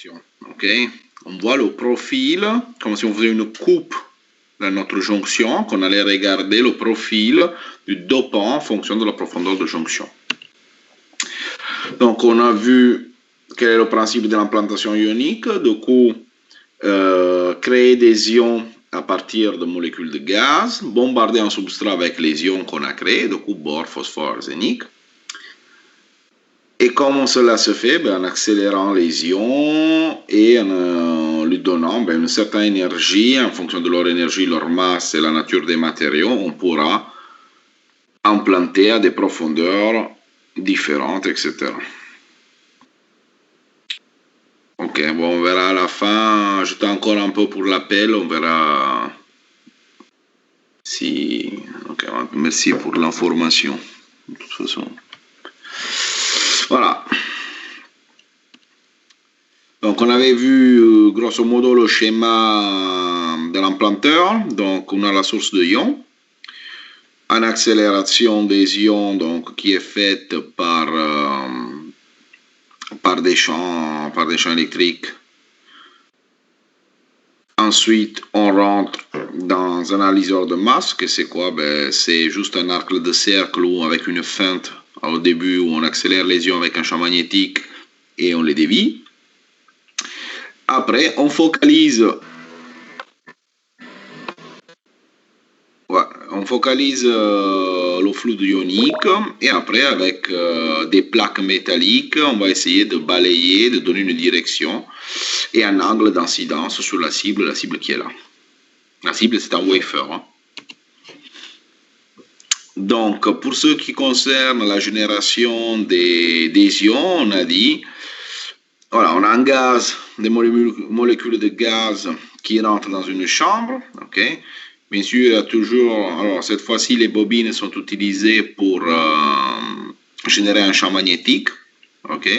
jonction. Okay? On voit le profil, comme si on faisait une coupe dans notre jonction, qu'on allait regarder le profil du dopant en fonction de la profondeur de jonction. Donc, on a vu quel est le principe de l'implantation ionique. Du coup, créer des ions à partir de molécules de gaz, bombarder un substrat avec les ions qu'on a créés, du coup, bore, phosphore, arsenic. Et comment cela se fait? En accélérant les ions et en lui donnant une certaine énergie, en fonction de leur énergie, leur masse et la nature des matériaux, on pourra implanter à des profondeurs différentes, etc. Ok, bon, on verra à la fin, j'étais encore un peu pour l'appel, on verra si... Ok, merci pour l'information, de toute façon. Voilà. Donc, on avait vu grosso modo le schéma de l'implanteur. Donc, on a la source de ions. Une accélération des ions donc, qui est faite par des champs électriques. Ensuite, on rentre dans un analyseur de masse. Que c'est quoi? C'est juste un arc de cercle ou avec une fente au début où on accélère les ions avec un champ magnétique et on les dévie. Après, on focalise le flux ionique et après, avec des plaques métalliques, on va essayer de balayer, de donner une direction et un angle d'incidence sur la cible qui est là. La cible, c'est un wafer. Hein. Donc, pour ce qui concerne la génération des ions, on a dit, voilà, on a un gaz, des molécules de gaz qui rentrent dans une chambre, ok. Bien sûr, il y a toujours, alors cette fois-ci, les bobines sont utilisées pour générer un champ magnétique, ok,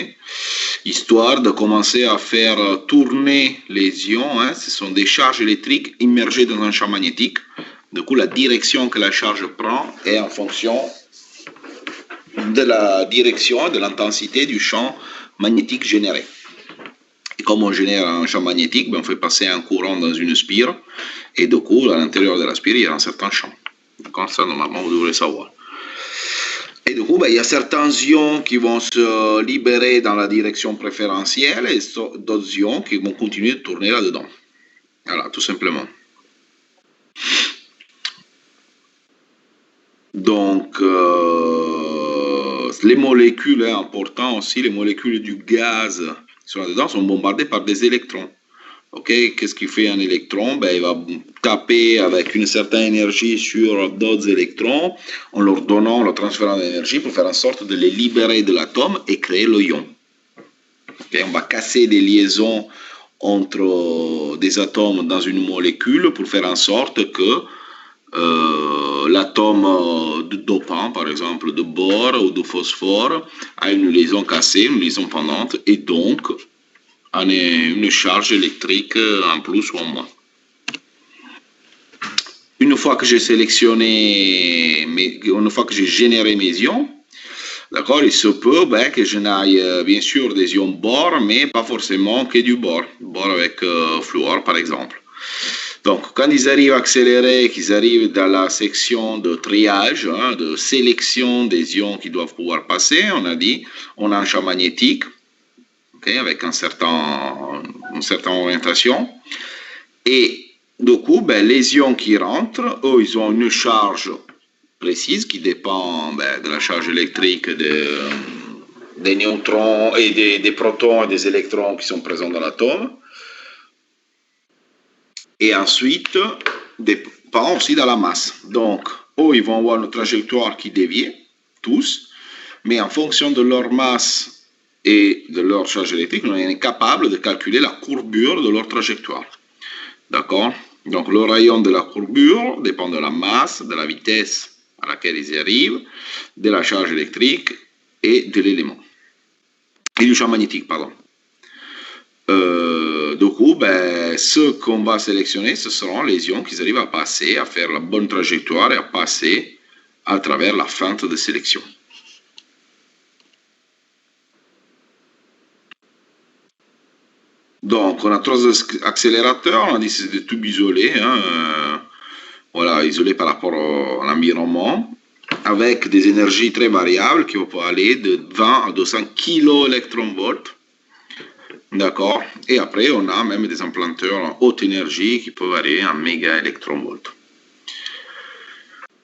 histoire de commencer à faire tourner les ions, hein, ce sont des charges électriques immergées dans un champ magnétique. Du coup, la direction que la charge prend est en fonction de la direction, de l'intensité du champ magnétique généré. Et comme on génère un champ magnétique, on fait passer un courant dans une spire, et du coup, à l'intérieur de la spire, il y a un certain champ. D'accord, ça, normalement, vous devrez savoir. Et du coup, il y a certains ions qui vont se libérer dans la direction préférentielle et d'autres ions qui vont continuer de tourner là-dedans. Voilà, tout simplement. Donc, les molécules, important aussi, les molécules du gaz qui sont là-dedans sont bombardées par des électrons. Okay, qu'est-ce qu'il fait un électron? Il va taper avec une certaine énergie sur d'autres électrons en leur donnant, le transférant d'énergie pour faire en sorte de les libérer de l'atome et créer le ion. Okay, on va casser des liaisons entre des atomes dans une molécule pour faire en sorte que l'atome de dopant, par exemple de bore ou de phosphore, a une liaison cassée, une liaison pendante, et donc une charge électrique en plus ou en moins. Une fois que j'ai généré mes ions, d'accord, il se peut que je n'aille bien sûr des ions bore, mais pas forcément que du bore avec fluor par exemple. Donc, quand ils arrivent accélérés, qu'ils arrivent dans la section de triage, hein, de sélection des ions qui doivent pouvoir passer, on a dit, on a un champ magnétique, okay, avec une certaine orientation, et du coup, les ions qui rentrent, eux, ils ont une charge précise qui dépend de la charge électrique des neutrons et des protons et des électrons qui sont présents dans l'atome. Et ensuite, dépend aussi de la masse. Donc, eux, ils vont avoir une trajectoire qui dévie, tous, mais en fonction de leur masse et de leur charge électrique, on est capable de calculer la courbure de leur trajectoire. D'accord? Donc, le rayon de la courbure dépend de la masse, de la vitesse à laquelle ils arrivent, de la charge électrique et de l'élément. Et du champ magnétique, pardon. Du coup, ce qu'on va sélectionner, ce seront les ions qui arrivent à passer, à faire la bonne trajectoire et à passer à travers la fente de sélection. Donc, on a trois accélérateurs, on a dit que c'est des tubes isolés, hein, voilà, isolés par rapport à l'environnement, avec des énergies très variables qui vont aller de 20 à 200 kV. D'accord. Et après, on a même des implanteurs en haute énergie qui peuvent aller en méga-électronvolts.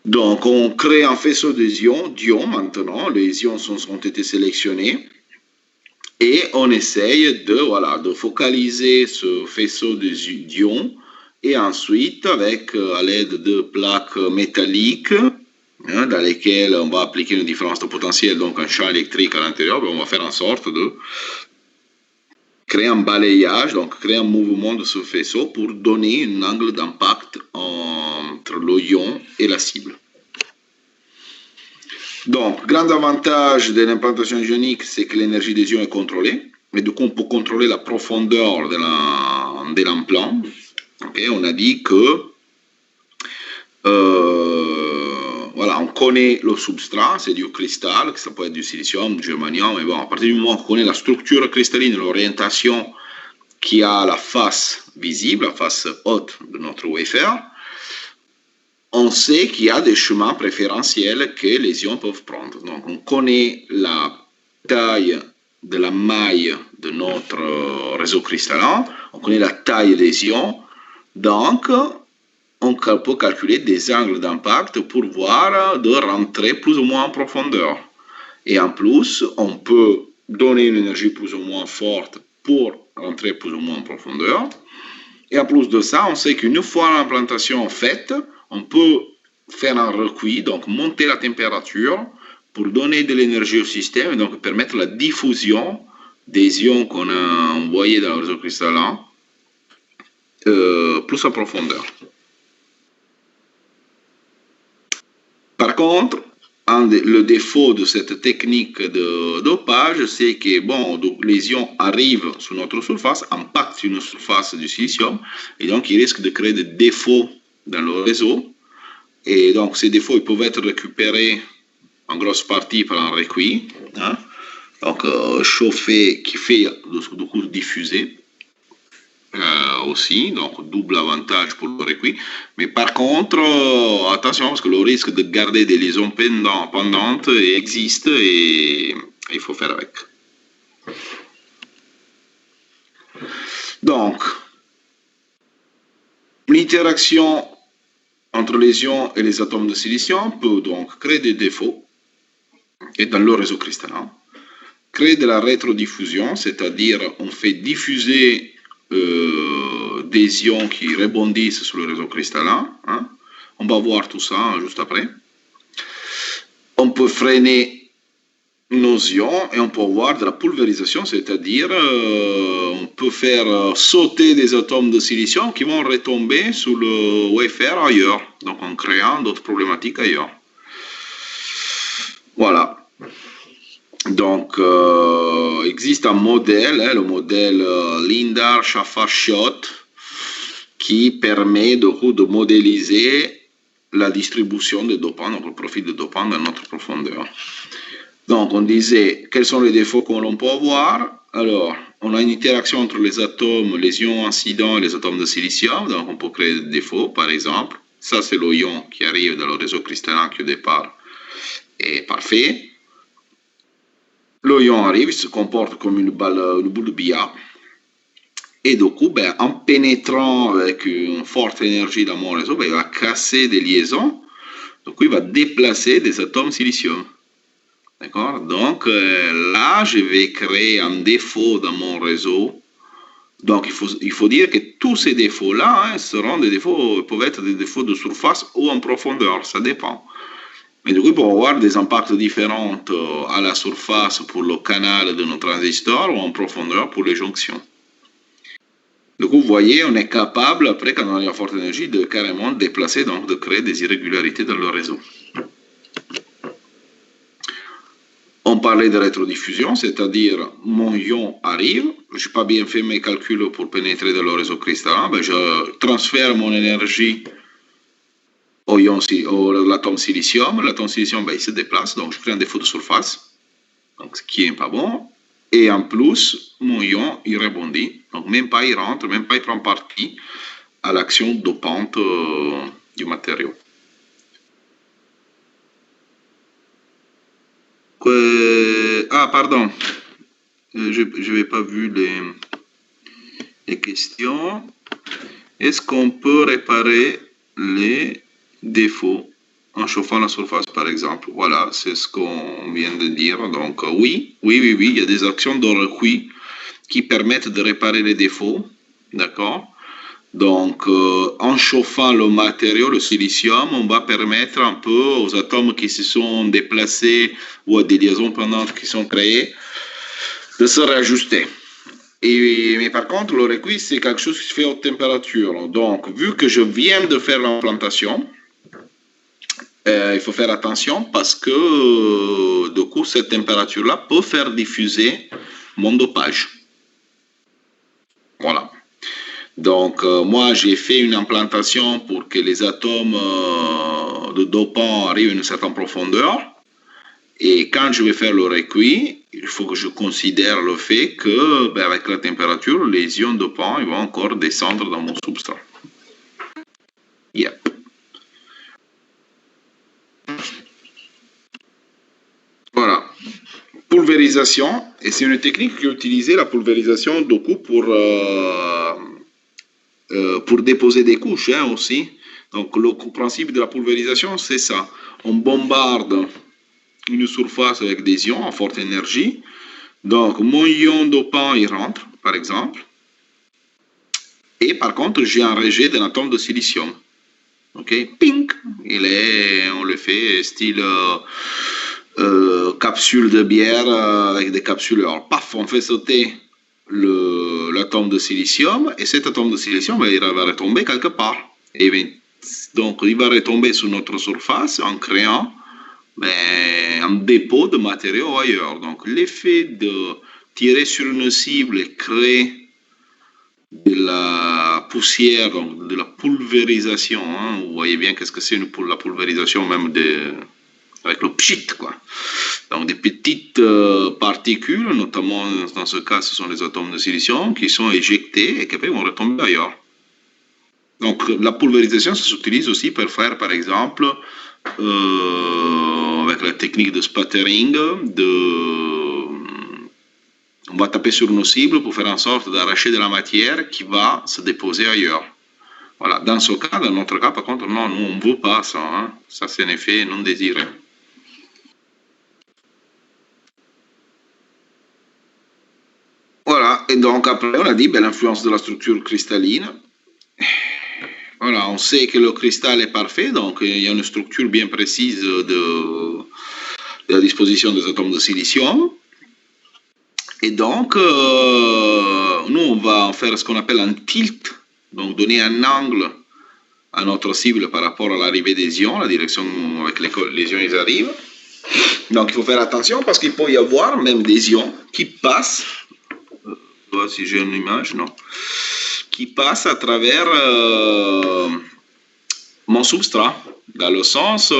Donc, on crée un faisceau d'ions maintenant. Les ions ont été sélectionnés. Et on essaye de focaliser ce faisceau d'ions. Et ensuite, à l'aide de plaques métalliques, hein, dans lesquelles on va appliquer une différence de potentiel, donc un champ électrique à l'intérieur, on va faire en sorte de créer un balayage, donc créer un mouvement de ce faisceau pour donner un angle d'impact entre le ion et la cible. Donc, grand avantage de l'implantation ionique, c'est que l'énergie des ions est contrôlée. Mais du coup, on peut contrôler la profondeur de l'implant. Okay, on a dit que voilà, on connaît le substrat, c'est du cristal, ça peut être du silicium, du germanium, mais bon, à partir du moment où on connaît la structure cristalline, l'orientation qui a la face visible, la face haute de notre wafer, on sait qu'il y a des chemins préférentiels que les ions peuvent prendre. Donc, on connaît la taille de la maille de notre réseau cristallin, on connaît la taille des ions, donc on peut calculer des angles d'impact pour voir de rentrer plus ou moins en profondeur. Et en plus, on peut donner une énergie plus ou moins forte pour rentrer plus ou moins en profondeur. Et en plus de ça, on sait qu'une fois l'implantation faite, on peut faire un recuit, donc monter la température pour donner de l'énergie au système et donc permettre la diffusion des ions qu'on a envoyés dans le réseau cristallin plus en profondeur. Par contre, le défaut de cette technique de dopage, c'est que bon, les ions arrivent sur notre surface, impactent sur notre surface du silicium, et donc ils risquent de créer des défauts dans le réseau. Et donc ces défauts ils peuvent être récupérés en grosse partie par un recuit, hein? Donc chauffé qui fait du coup diffuser. Aussi, donc double avantage pour le recuit. Mais par contre, attention, parce que le risque de garder des liaisons pendantes existe et il faut faire avec. Donc, l'interaction entre les ions et les atomes de silicium peut donc créer des défauts et dans le réseau cristallin, créer de la rétrodiffusion, c'est-à-dire on fait diffuser des ions qui rebondissent sur le réseau cristallin. Hein. On va voir tout ça juste après. On peut freiner nos ions et on peut avoir de la pulvérisation, c'est-à-dire on peut faire sauter des atomes de silicium qui vont retomber sur le wafer ailleurs, donc en créant d'autres problématiques ailleurs. Voilà. Donc, existe un modèle, le modèle Lindar-Schaffer-Schott, qui permet de modéliser la distribution des dopants, donc le profil de dopants dans notre profondeur. Donc, on disait quels sont les défauts que l'on peut avoir. Alors, on a une interaction entre les atomes, les ions incidents et les atomes de silicium, donc on peut créer des défauts, par exemple. Ça, c'est le ion qui arrive dans le réseau cristallin qui, au départ, est parfait. Le ion arrive, il se comporte comme une boule de billard. Et du coup, en pénétrant avec une forte énergie dans mon réseau, il va casser des liaisons. Du coup, il va déplacer des atomes silicium. D'accord? Donc là, je vais créer un défaut dans mon réseau. Donc, il faut dire que tous ces défauts-là seront des défauts, peuvent être des défauts de surface ou en profondeur, ça dépend. Mais du coup, il peut y avoir des impacts différents à la surface pour le canal de nos transistors ou en profondeur pour les jonctions. Du coup, vous voyez, on est capable, après, quand on a une forte énergie, de carrément déplacer, donc de créer des irrégularités dans le réseau. On parlait de rétrodiffusion, c'est-à-dire mon ion arrive, je n'ai pas bien fait mes calculs pour pénétrer dans le réseau cristallin, je transfère mon énergie au l'atome silicium, il se déplace, donc je crée un défaut de surface, donc ce qui n'est pas bon. Et en plus, mon ion, il rebondit. Donc, même pas il rentre, même pas il prend partie à l'action dopante du matériau. Ah, pardon. Je n'avais pas vu les questions. Est-ce qu'on peut réparer les défauts en chauffant la surface, par exemple? Voilà, c'est ce qu'on vient de dire. Donc, oui, il y a des actions de recuit qui permettent de réparer les défauts. D'accord? Donc, en chauffant le matériau, le silicium, on va permettre un peu aux atomes qui se sont déplacés ou à des liaisons pendantes qui sont créées de se réajuster. Mais par contre, le recuit, c'est quelque chose qui se fait haute température. Donc, vu que je viens de faire l'implantation, il faut faire attention parce que, du coup, cette température-là peut faire diffuser mon dopage. Voilà. Donc, moi, j'ai fait une implantation pour que les atomes de dopant arrivent à une certaine profondeur. Et quand je vais faire le recuit, il faut que je considère le fait que, avec la température, les ions dopants ils vont encore descendre dans mon substrat. Yep. Voilà. Pulvérisation, et c'est une technique qui est utilisée, la pulvérisation, beaucoup pour déposer des couches aussi. Donc, le principe de la pulvérisation, c'est ça. On bombarde une surface avec des ions à forte énergie. Donc, mon ion dopant, il rentre, par exemple. Et par contre, j'ai un rejet d'un atome de silicium. Ok, ping, on le fait style capsule de bière avec des capsuleurs. Paf, on fait sauter l'atome de silicium et cet atome de silicium il va retomber quelque part. Donc, il va retomber sur notre surface en créant un dépôt de matériaux ailleurs. Donc, l'effet de tirer sur une cible et créer de la poussière, donc de la pulvérisation. Vous voyez bien qu'est-ce que c'est la pulvérisation, même avec le pchit, quoi. Donc des petites particules, notamment dans ce cas, ce sont les atomes de silicium qui sont éjectés et qui après vont retomber ailleurs. Donc la pulvérisation, ça s'utilise aussi pour faire, par exemple, avec la technique de spattering, on va taper sur nos cibles pour faire en sorte d'arracher de la matière qui va se déposer ailleurs. Voilà. Dans ce cas, dans notre cas, par contre, non, nous, on ne veut pas ça. Ça, c'est un effet non désiré. Voilà. Et donc, après, on a dit l'influence de la structure cristalline. Voilà, on sait que le cristal est parfait, donc il y a une structure bien précise de la disposition des atomes de silicium. Et donc, nous, on va faire ce qu'on appelle un tilt, donc donner un angle à notre cible par rapport à l'arrivée des ions, la direction avec laquelle les ions ils arrivent. Donc, il faut faire attention parce qu'il peut y avoir même des ions qui passent, je vois si j'ai une image, non, qui passent à travers mon substrat, dans le sens,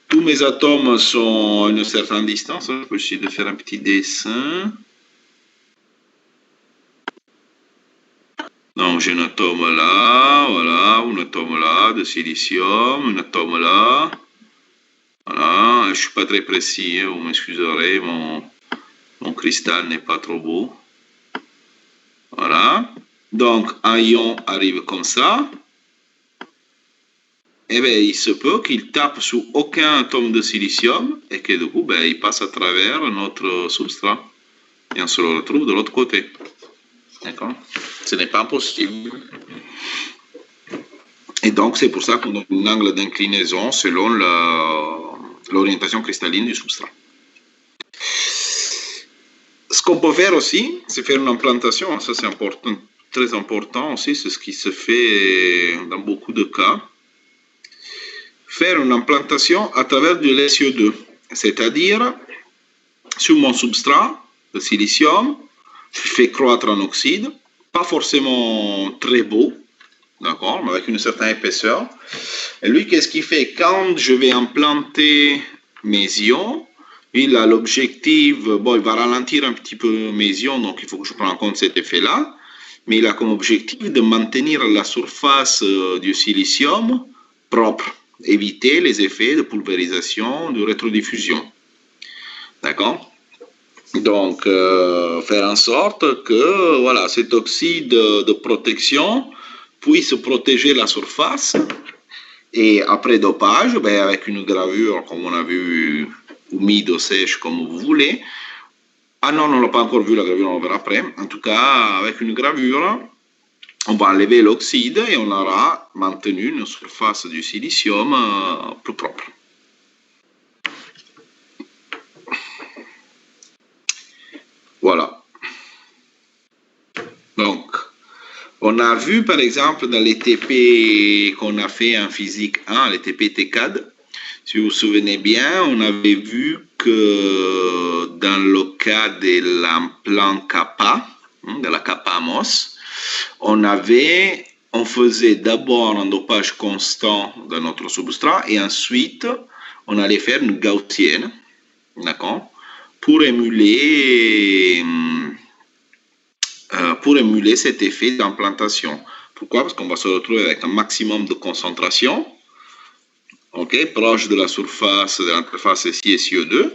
tous mes atomes sont à une certaine distance. Je peux essayer de faire un petit dessin. Donc j'ai un atome là, voilà, un atome là de silicium, un atome là. Voilà, je ne suis pas très précis, vous m'excuserez, mon cristal n'est pas trop beau. Voilà, donc un ion arrive comme ça. Et bien il se peut qu'il tape sur aucun atome de silicium et que du coup il passe à travers notre substrat. Et on se le retrouve de l'autre côté. D'accord? Ce n'est pas possible. Et donc, c'est pour ça qu'on donne un angle d'inclinaison selon l'orientation cristalline du substrat. Ce qu'on peut faire aussi, c'est faire une implantation. Ça, c'est important, très important aussi. C'est ce qui se fait dans beaucoup de cas. Faire une implantation à travers du LiCO2. C'est-à-dire, sur mon substrat de silicium, je fais croître un oxyde, pas forcément très beau, d'accord, mais avec une certaine épaisseur. Et lui, qu'est-ce qu'il fait? Quand je vais implanter mes ions, Il a l'objectif, bon, il va ralentir un petit peu mes ions, donc il faut que je prenne en compte cet effet-là, mais il a comme objectif de maintenir la surface du silicium propre, éviter les effets de pulvérisation, de rétrodiffusion. D'accord? Donc, faire en sorte que voilà, cet oxyde de protection puisse protéger la surface et après dopage, ben, avec une gravure, comme on a vu, humide ou sèche, comme vous voulez. Ah non, on ne l'a pas encore vu, la gravure, on verra après. En tout cas, avec une gravure, on va enlever l'oxyde et on aura maintenu une surface du silicium plus propre. Voilà. Donc, on a vu par exemple dans les TP qu'on a fait en physique 1, les TP TCAD, si vous vous souvenez bien, on avait vu que dans le cas de l'implant kappa, de la kappa MOS, on faisait d'abord un dopage constant de notre substrat et ensuite on allait faire une gaussienne, d'accord, pour émuler cet effet d'implantation. Pourquoi? Parce qu'on va se retrouver avec un maximum de concentration, ok, proche de la surface de l'interface SI et SiO2,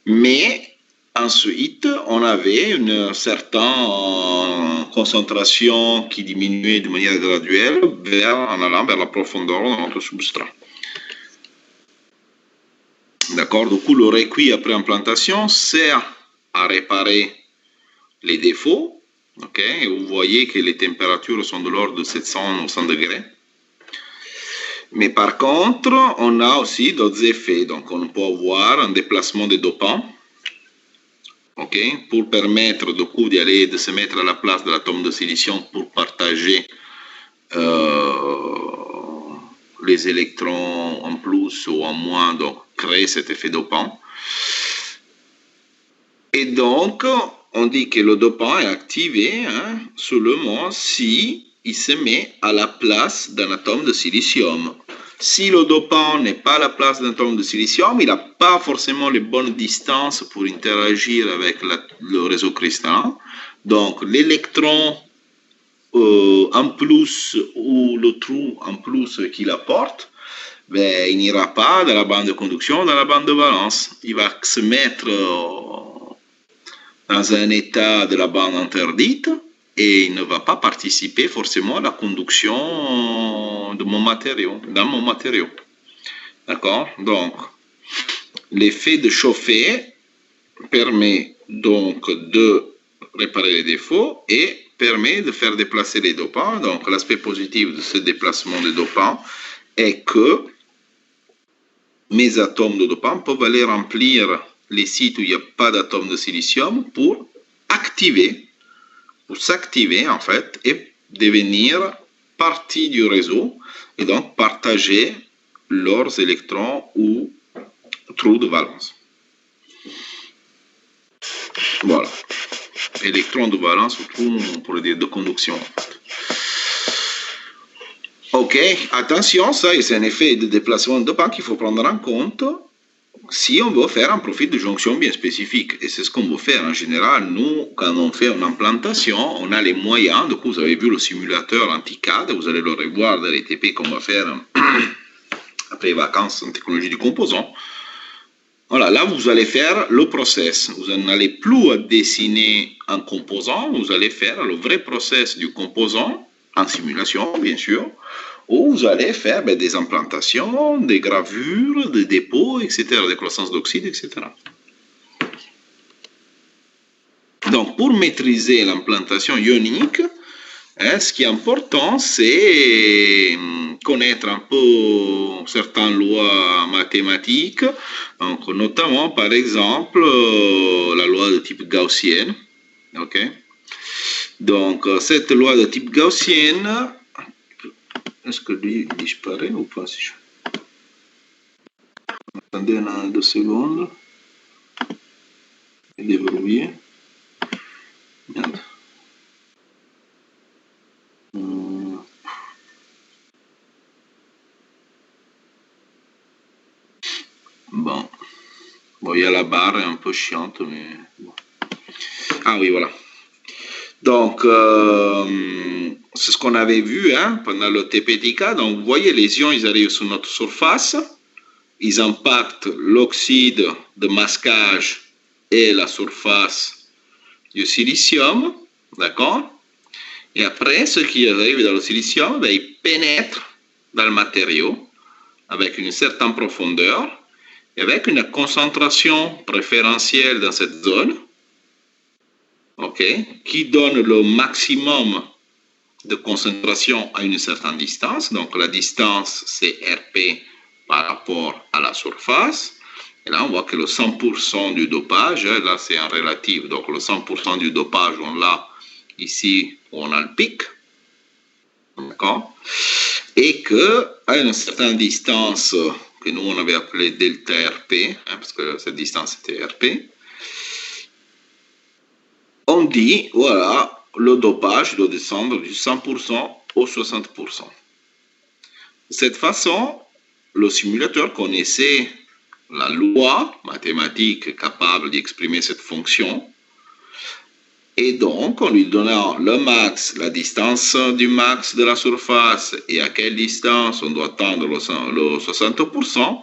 mais ensuite on avait une certaine concentration qui diminuait de manière graduelle en allant vers la profondeur de notre substrat. D'accord? Du coup, le recuit après implantation sert à réparer les défauts. Ok? Et vous voyez que les températures sont de l'ordre de 700-900 degrés. Mais par contre, on a aussi d'autres effets. Donc, on peut avoir un déplacement des dopants, okay, pour permettre du coup de se mettre à la place de l'atome de silicium pour partager les électrons en plus ou en moins, donc créer cet effet dopant. Et donc, on dit que le dopant est activé seulement si il se met à la place d'un atome de silicium. Si le dopant n'est pas à la place d'un atome de silicium, il n'a pas forcément les bonnes distances pour interagir avec le réseau cristallin. Donc, l'électron en plus ou le trou en plus qu'il apporte, ben, il n'ira pas dans la bande de conduction, dans la bande de valence. Il va se mettre dans un état de la bande interdite et il ne va pas participer forcément à la conduction de mon matériau, dans mon matériau. D'accord? Donc, l'effet de chauffer permet donc de réparer les défauts et permet de faire déplacer les dopants. Donc, l'aspect positif de ce déplacement des dopants est que mes atomes de dopants peuvent aller remplir les sites où il n'y a pas d'atomes de silicium pour s'activer en fait et devenir partie du réseau et donc partager leurs électrons ou trous de valence. Voilà. Électrons de valence ou trous, on pourrait dire de conduction en fait. Ok, attention, ça c'est un effet de déplacement de dopant qu'il faut prendre en compte si on veut faire un profil de jonction bien spécifique. Et c'est ce qu'on veut faire en général. Nous, quand on fait une implantation, on a les moyens. Du coup, vous avez vu le simulateur anti-CAD, vous allez le revoir dans les TP qu'on va faire après les vacances en technologie du composant. Voilà, là, vous allez faire le process. Vous n'allez plus à dessiner un composant, vous allez faire le vrai process du composant, en simulation, bien sûr, où vous allez faire des implantations, des gravures, des dépôts, etc., des croissances d'oxyde, etc. Donc, pour maîtriser l'implantation ionique, ce qui est important, c'est connaître un peu certaines lois mathématiques, donc, notamment par exemple la loi de type gaussienne. Okay. Donc, cette loi de type gaussienne, est-ce que lui disparaît ou pas? Attendez 2 secondes. Il est verrouillé. Merde. Bon. Bon, il y a la barre, un peu chiante, mais bon. Ah oui, voilà. Donc, c'est ce qu'on avait vu pendant le TPTK. Donc, vous voyez, les ions, ils arrivent sur notre surface, ils impactent l'oxyde de masquage et la surface du silicium, d'accord? Et après, ce qui arrive dans le silicium, ben, il pénètre dans le matériau avec une certaine profondeur et avec une concentration préférentielle dans cette zone, qui donne le maximum de concentration à une certaine distance. Donc la distance, c'est RP par rapport à la surface. Et là, on voit que le 100% du dopage, là, c'est en relatif. Donc le 100% du dopage, on l'a ici où on a le pic. D'accord? Et qu'à une certaine distance que nous, on avait appelée delta RP, parce que cette distance était RP, on dit, voilà, le dopage doit descendre du 100% au 60%. De cette façon, le simulateur connaissait la loi mathématique capable d'exprimer cette fonction. Et donc, en lui donnant le max, la distance du max de la surface et à quelle distance on doit tendre le 60%,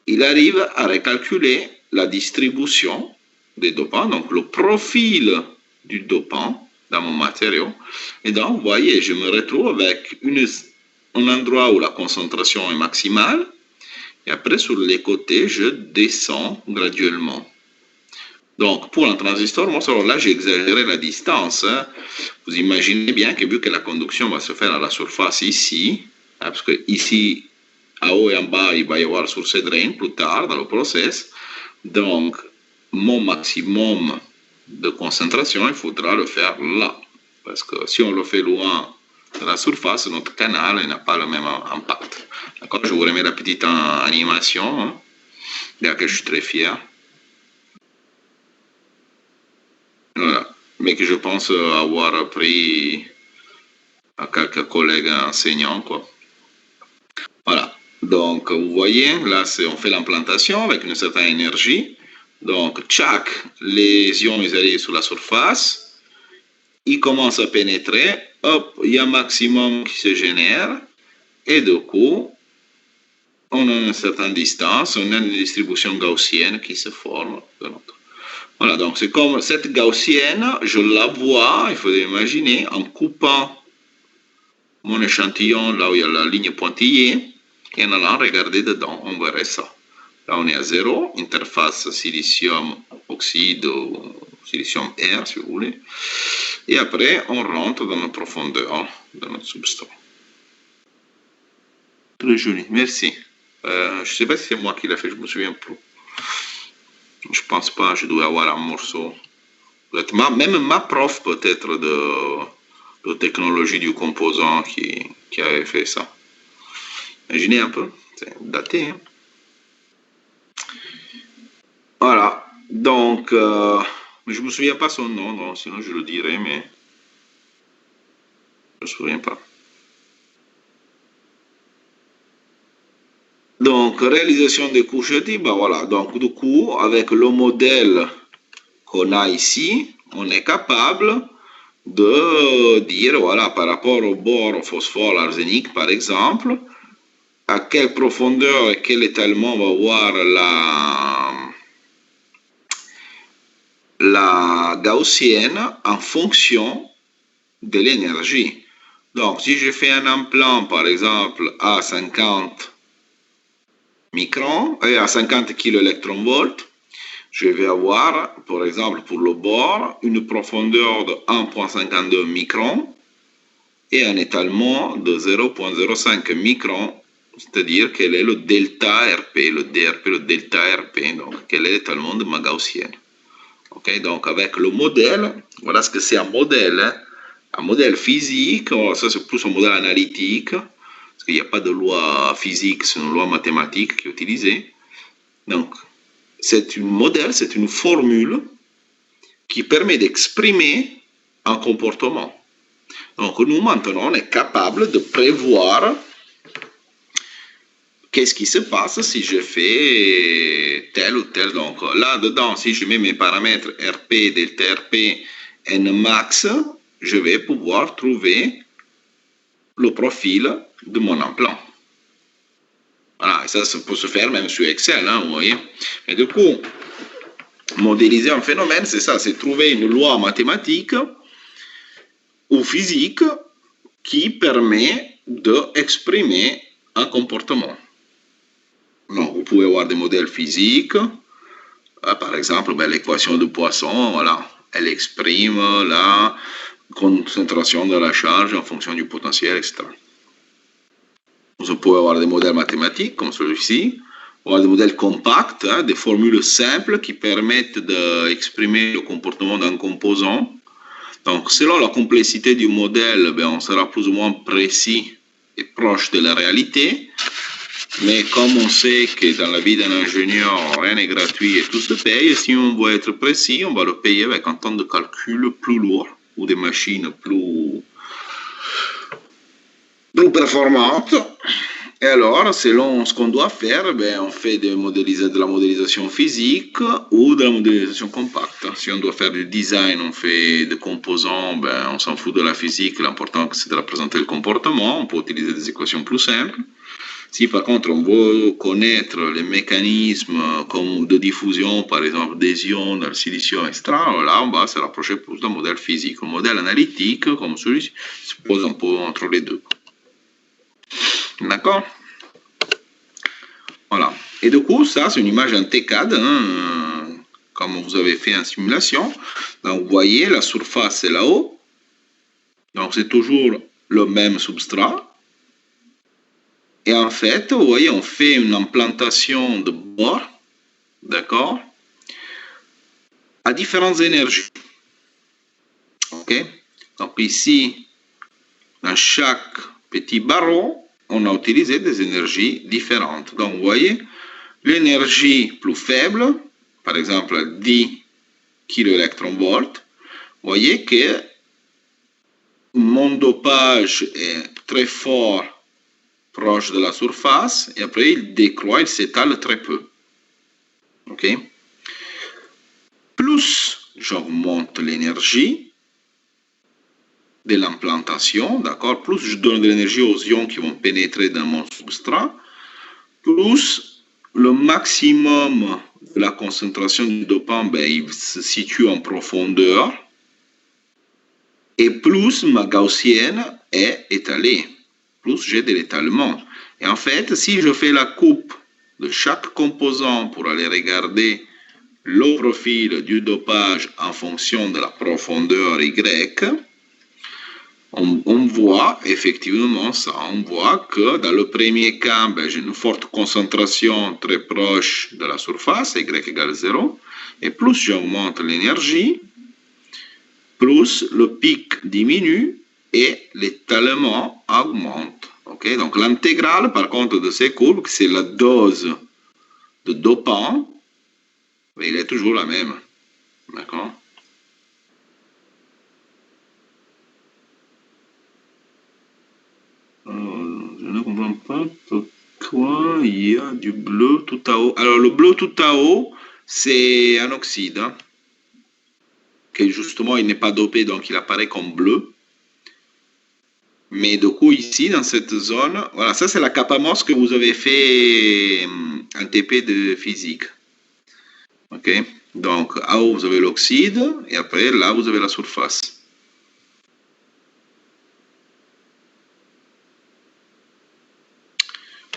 il arrive à recalculer la distribution des dopants, donc le profil du dopant dans mon matériau. Et donc, vous voyez, je me retrouve avec un endroit où la concentration est maximale. Et après, sur les côtés, je descends graduellement. Donc, pour un transistor, moi, là, j'ai exagéré la distance. Vous imaginez bien que vu que la conduction va se faire à la surface ici, parce que ici, en haut et en bas, il va y avoir source et drain plus tard dans le process. Donc, mon maximum de concentration, il faudra le faire là. Parce que si on le fait loin de la surface, notre canal n'a pas le même impact. D'accord? Je vous remets la petite animation, de laquelle je suis très fier. Voilà. Mais que je pense avoir appris à quelques collègues enseignants, quoi. Voilà. Donc, vous voyez, là, on fait l'implantation avec une certaine énergie. Donc, tchac, les ions, ils arrivent sur la surface. Ils commencent à pénétrer. Hop, il y a un maximum qui se génère. Et du coup, on a une certaine distance. On a une distribution gaussienne qui se forme. Voilà, donc c'est comme cette gaussienne, je la vois, il faut imaginer, en coupant mon échantillon là où il y a la ligne pointillée, et en allant regarder dedans, on verrait ça. Là, on est à 0, interface silicium-oxyde ou silicium-air, si vous voulez. Et après, on rentre dans la profondeur de notre substrat. Très joli, merci. Je ne sais pas si c'est moi qui l'ai fait, je ne me souviens plus. Je pense pas, je dois avoir un morceau. Même ma prof peut-être de technologie du composant qui avait fait ça. Imaginez un peu, c'est daté. Hein? Voilà, donc, je ne me souviens pas son nom, non, sinon je le dirais, mais je ne me souviens pas. Donc, réalisation des couches de ben voilà, donc du coup, avec le modèle qu'on a ici, on est capable de dire, voilà, par rapport au bore, au phosphore, l'arsenic, par exemple, à quelle profondeur et quel étalement va avoir la gaussienne en fonction de l'énergie. Donc, si je fais un implant, par exemple, à 50 microns, à 50 kV, je vais avoir, par exemple, pour le bord, une profondeur de 1,52 microns et un étalement de 0,05 microns, c'est-à-dire quel est le delta RP, le DRP, le delta RP, donc quel est l'étalement de ma gaussienne. Okay, donc avec le modèle, voilà ce que c'est un modèle. Hein. Un modèle physique, ça c'est plus un modèle analytique, parce qu'il n'y a pas de loi physique, c'est une loi mathématique qui est utilisée. Donc, c'est un modèle, c'est une formule qui permet d'exprimer un comportement. Donc, nous maintenant, on est capable de prévoir qu'est-ce qui se passe si je fais tel ou tel. Donc là-dedans, si je mets mes paramètres RP, delta RP, Nmax, je vais pouvoir trouver le profil de mon implant. Voilà, et ça peut se faire même sur Excel, hein, vous voyez. Et du coup, modéliser un phénomène, c'est ça, c'est trouver une loi mathématique ou physique qui permet d'exprimer un comportement. Donc, vous pouvez avoir des modèles physiques, par exemple, l'équation de Poisson, voilà, elle exprime la concentration de la charge en fonction du potentiel, etc. Vous pouvez avoir des modèles mathématiques comme celui-ci, avoir des modèles compacts, hein, des formules simples qui permettent d'exprimer le comportement d'un composant. Donc, selon la complexité du modèle, on sera plus ou moins précis et proche de la réalité. Mais comme on sait que dans la vie d'un ingénieur, rien n'est gratuit et tout se paye, si on veut être précis, on va le payer avec un temps de calcul plus lourd ou des machines plus performantes. Et alors, selon ce qu'on doit faire, on fait de la modélisation physique ou de la modélisation compacte. Si on doit faire du design, on fait des composants, on s'en fout de la physique. L'important, c'est de représenter le comportement. On peut utiliser des équations plus simples. Si par contre on veut connaître les mécanismes comme de diffusion, par exemple des ions, dans le silicium, etc., là on va se rapprocher plus d'un modèle physique. Un modèle analytique comme celui-ci se pose un peu entre les deux. D'accord? Voilà. Et du coup, ça c'est une image en TCAD, hein, comme vous avez fait en simulation. Donc vous voyez, la surface est là-haut. Donc c'est toujours le même substrat. Et en fait, vous voyez, on fait une implantation de bord, d'accord, à différentes énergies. Ok? Donc ici, dans chaque petit barreau, on a utilisé des énergies différentes. Donc vous voyez, l'énergie plus faible, par exemple 10 kV, vous voyez que mon dopage est très fort proche de la surface, et après il décroît, il s'étale très peu. Ok? Plus j'augmente l'énergie de l'implantation, d'accord? Plus je donne de l'énergie aux ions qui vont pénétrer dans mon substrat, plus le maximum de la concentration du dopant, il se situe en profondeur, et plus ma gaussienne est étalée. Plus j'ai de l'étalement. Et en fait, si je fais la coupe de chaque composant pour aller regarder le profil du dopage en fonction de la profondeur Y, on voit effectivement ça. On voit que dans le premier cas, j'ai une forte concentration très proche de la surface, Y égale 0, et plus j'augmente l'énergie, plus le pic diminue et l'étalement augmente. Okay? Donc l'intégrale, par contre, de ces courbes, c'est la dose de dopant, mais il est toujours la même. D'accord? Je ne comprends pas pourquoi il y a du bleu tout à haut. Alors le bleu tout à haut, c'est un oxyde, hein, qui justement il n'est pas dopé, donc il apparaît comme bleu. Mais du coup, ici, dans cette zone, voilà, ça c'est l'accapamos que vous avez fait en TP de physique. Ok? Donc, en haut, vous avez l'oxyde, et après, là, vous avez la surface.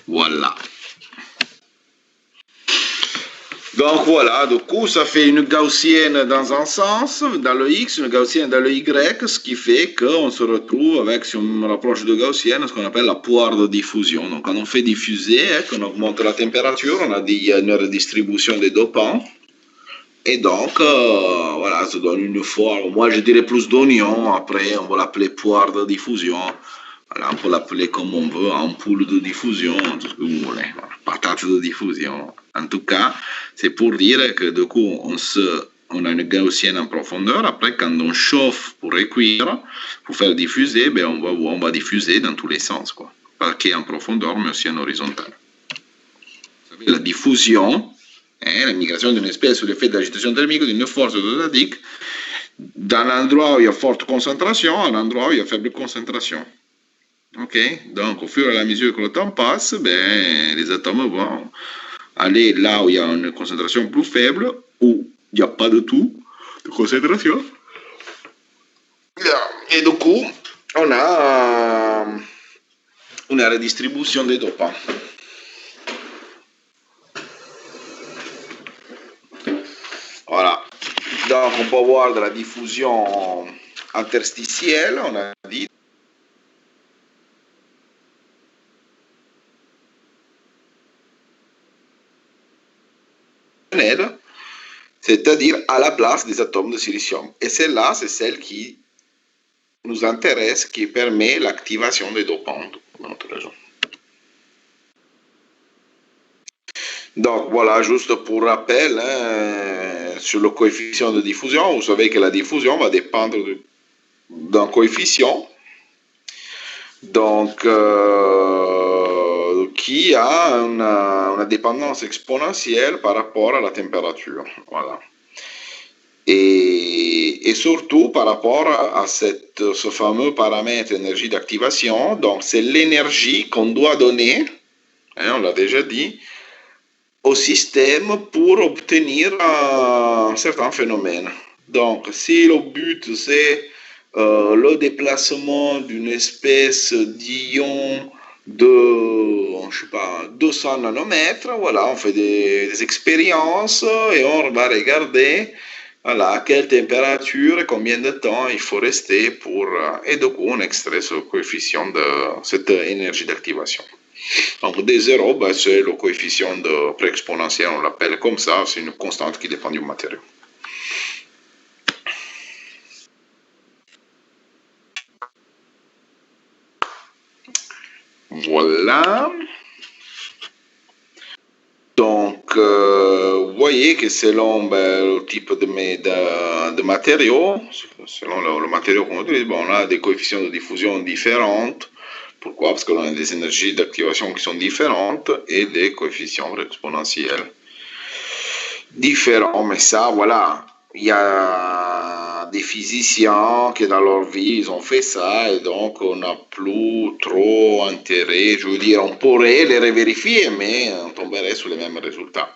Voilà. Donc voilà, du coup, ça fait une gaussienne dans un sens, dans le X, une gaussienne dans le Y, ce qui fait qu'on se retrouve avec, si on me rapproche de gaussienne, ce qu'on appelle la poire de diffusion. Donc quand on fait diffuser, qu'on augmente la température, on a dit une redistribution des dopants. Et donc, voilà, ça donne une forme, moi je dirais plus d'oignon, après on va l'appeler poire de diffusion. Voilà, on peut l'appeler comme on veut, ampoule de diffusion, tout ce que vous voulez, voilà, patate de diffusion. En tout cas, c'est pour dire que du coup, on a une gaussienne en profondeur. Après, quand on chauffe pour recuire, pour faire diffuser, on va diffuser dans tous les sens, quoi. Pas qu'en profondeur, mais aussi en horizontal. la diffusion, la migration d'une espèce sous l'effet de l'agitation thermique d'une force statique d'un endroit où il y a forte concentration à un endroit où il y a faible concentration. Ok, donc au fur et à mesure que le temps passe, ben, les atomes vont aller là où il y a une concentration plus faible, où il n'y a pas de tout de concentration. Et du coup, on a une redistribution des dopants. Voilà. Donc, on peut avoir de la diffusion interstitielle, on a dit. C'est-à-dire à la place des atomes de silicium. Et celle-là, c'est celle qui nous intéresse, qui permet l'activation des dopants. Donc voilà, juste pour rappel, sur le coefficient de diffusion, vous savez que la diffusion va dépendre d'un coefficient, donc qui a une dépendance exponentielle par rapport à la température. Voilà. Et surtout par rapport à ce fameux paramètre énergie d'activation, donc c'est l'énergie qu'on doit donner, on l'a déjà dit, au système pour obtenir un certain phénomène. Donc, si le but c'est le déplacement d'une espèce d'ion de, je sais pas, 200 nanomètres, voilà, on fait des expériences et on va regarder voilà, à quelle température et combien de temps il faut rester pour, et du coup on extrait ce coefficient de cette énergie d'activation. Donc D0, ben, c'est le coefficient de pré-exponentiel, on l'appelle comme ça, c'est une constante qui dépend du matériau. Voilà. Donc, vous voyez que selon le type de matériau, selon le matériau qu'on utilise, bon, on a des coefficients de diffusion différentes. Pourquoi? Parce qu'on a des énergies d'activation qui sont différentes et des coefficients exponentiels différents. Mais ça, voilà, il y a des physiciens qui dans leur vie, ils ont fait ça et donc on n'a plus trop intérêt. Je veux dire, on pourrait les revérifier, mais on tomberait sur les mêmes résultats.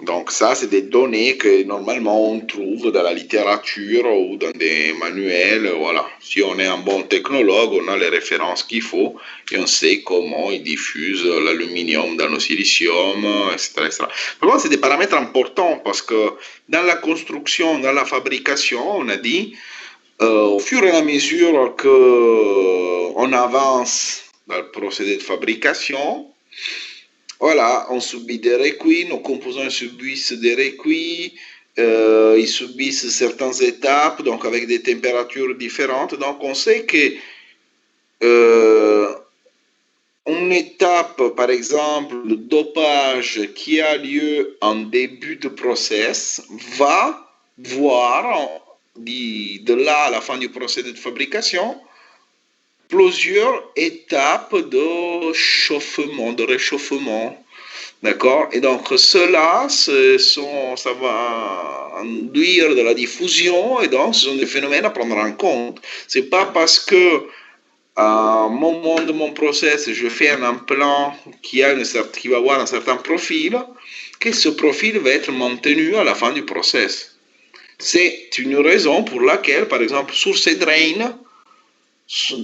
Donc ça, c'est des données que normalement on trouve dans la littérature ou dans des manuels. Voilà. Si on est un bon technologue, on a les références qu'il faut et on sait comment ils diffusent l'aluminium dans le silicium, etc. etc. Par contre, c'est des paramètres importants parce que dans la construction, dans la fabrication, on a dit, au fur et à mesure qu'on avance dans le procédé de fabrication, voilà, on subit des recuits, nos composants subissent des recuits, ils subissent certaines étapes, donc avec des températures différentes. Donc on sait que une étape, par exemple, le dopage qui a lieu en début de process va voir, de là à la fin du procédé de fabrication, plusieurs étapes de chauffement, de réchauffement. D'accord? Et donc, cela, ça va induire de la diffusion et donc ce sont des phénomènes à prendre en compte. C'est pas parce que à un moment de mon process, je fais un implant qui va avoir un certain profil, que ce profil va être maintenu à la fin du process. C'est une raison pour laquelle, par exemple, sur ces drains,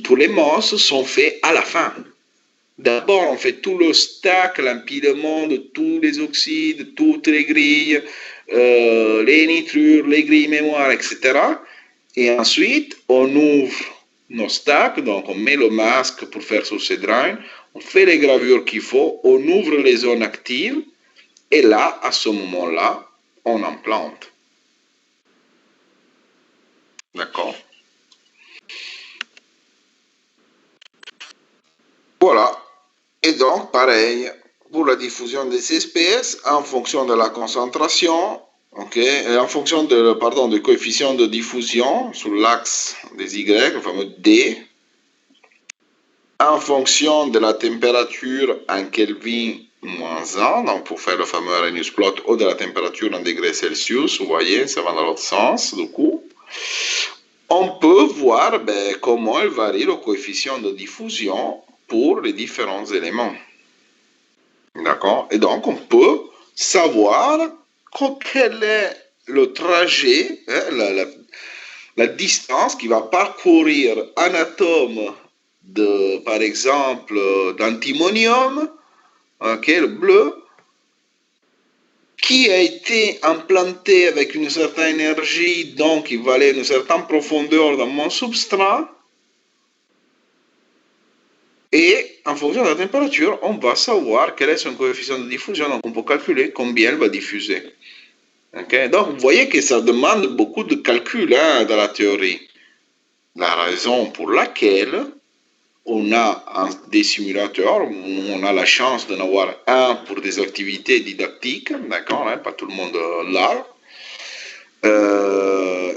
tous les MOS sont faits à la fin. D'abord, on fait tout le stack, l'empilement de tous les oxydes, toutes les grilles, les nitrures, les grilles mémoire, etc. Et ensuite, on ouvre nos stacks, donc on met le masque pour faire sur ces drains, on fait les gravures qu'il faut, on ouvre les zones actives, et là, à ce moment-là, on implante. D'accord? Voilà. Et donc, pareil, pour la diffusion des espèces, en fonction de la concentration, et en fonction du coefficient de diffusion sur l'axe des Y, le fameux D, en fonction de la température en Kelvin moins 1, donc pour faire le fameux Arrhenius plot ou de la température en degrés Celsius, vous voyez, ça va dans l'autre sens, du coup. On peut voir comment elle varie le coefficient de diffusion pour les différents éléments. D'accord? Et donc, on peut savoir quel est le trajet, la distance qui va parcourir un atome de, par exemple, d'antimonium, okay, le bleu, qui a été implanté avec une certaine énergie, donc il valait une certaine profondeur dans mon substrat, et en fonction de la température, on va savoir quel est son coefficient de diffusion, donc on peut calculer combien elle va diffuser. Okay? Donc vous voyez que ça demande beaucoup de calculs dans la théorie. La raison pour laquelle on a des simulateurs, on a la chance d'en avoir un pour des activités didactiques, d'accord, hein, pas tout le monde l'a.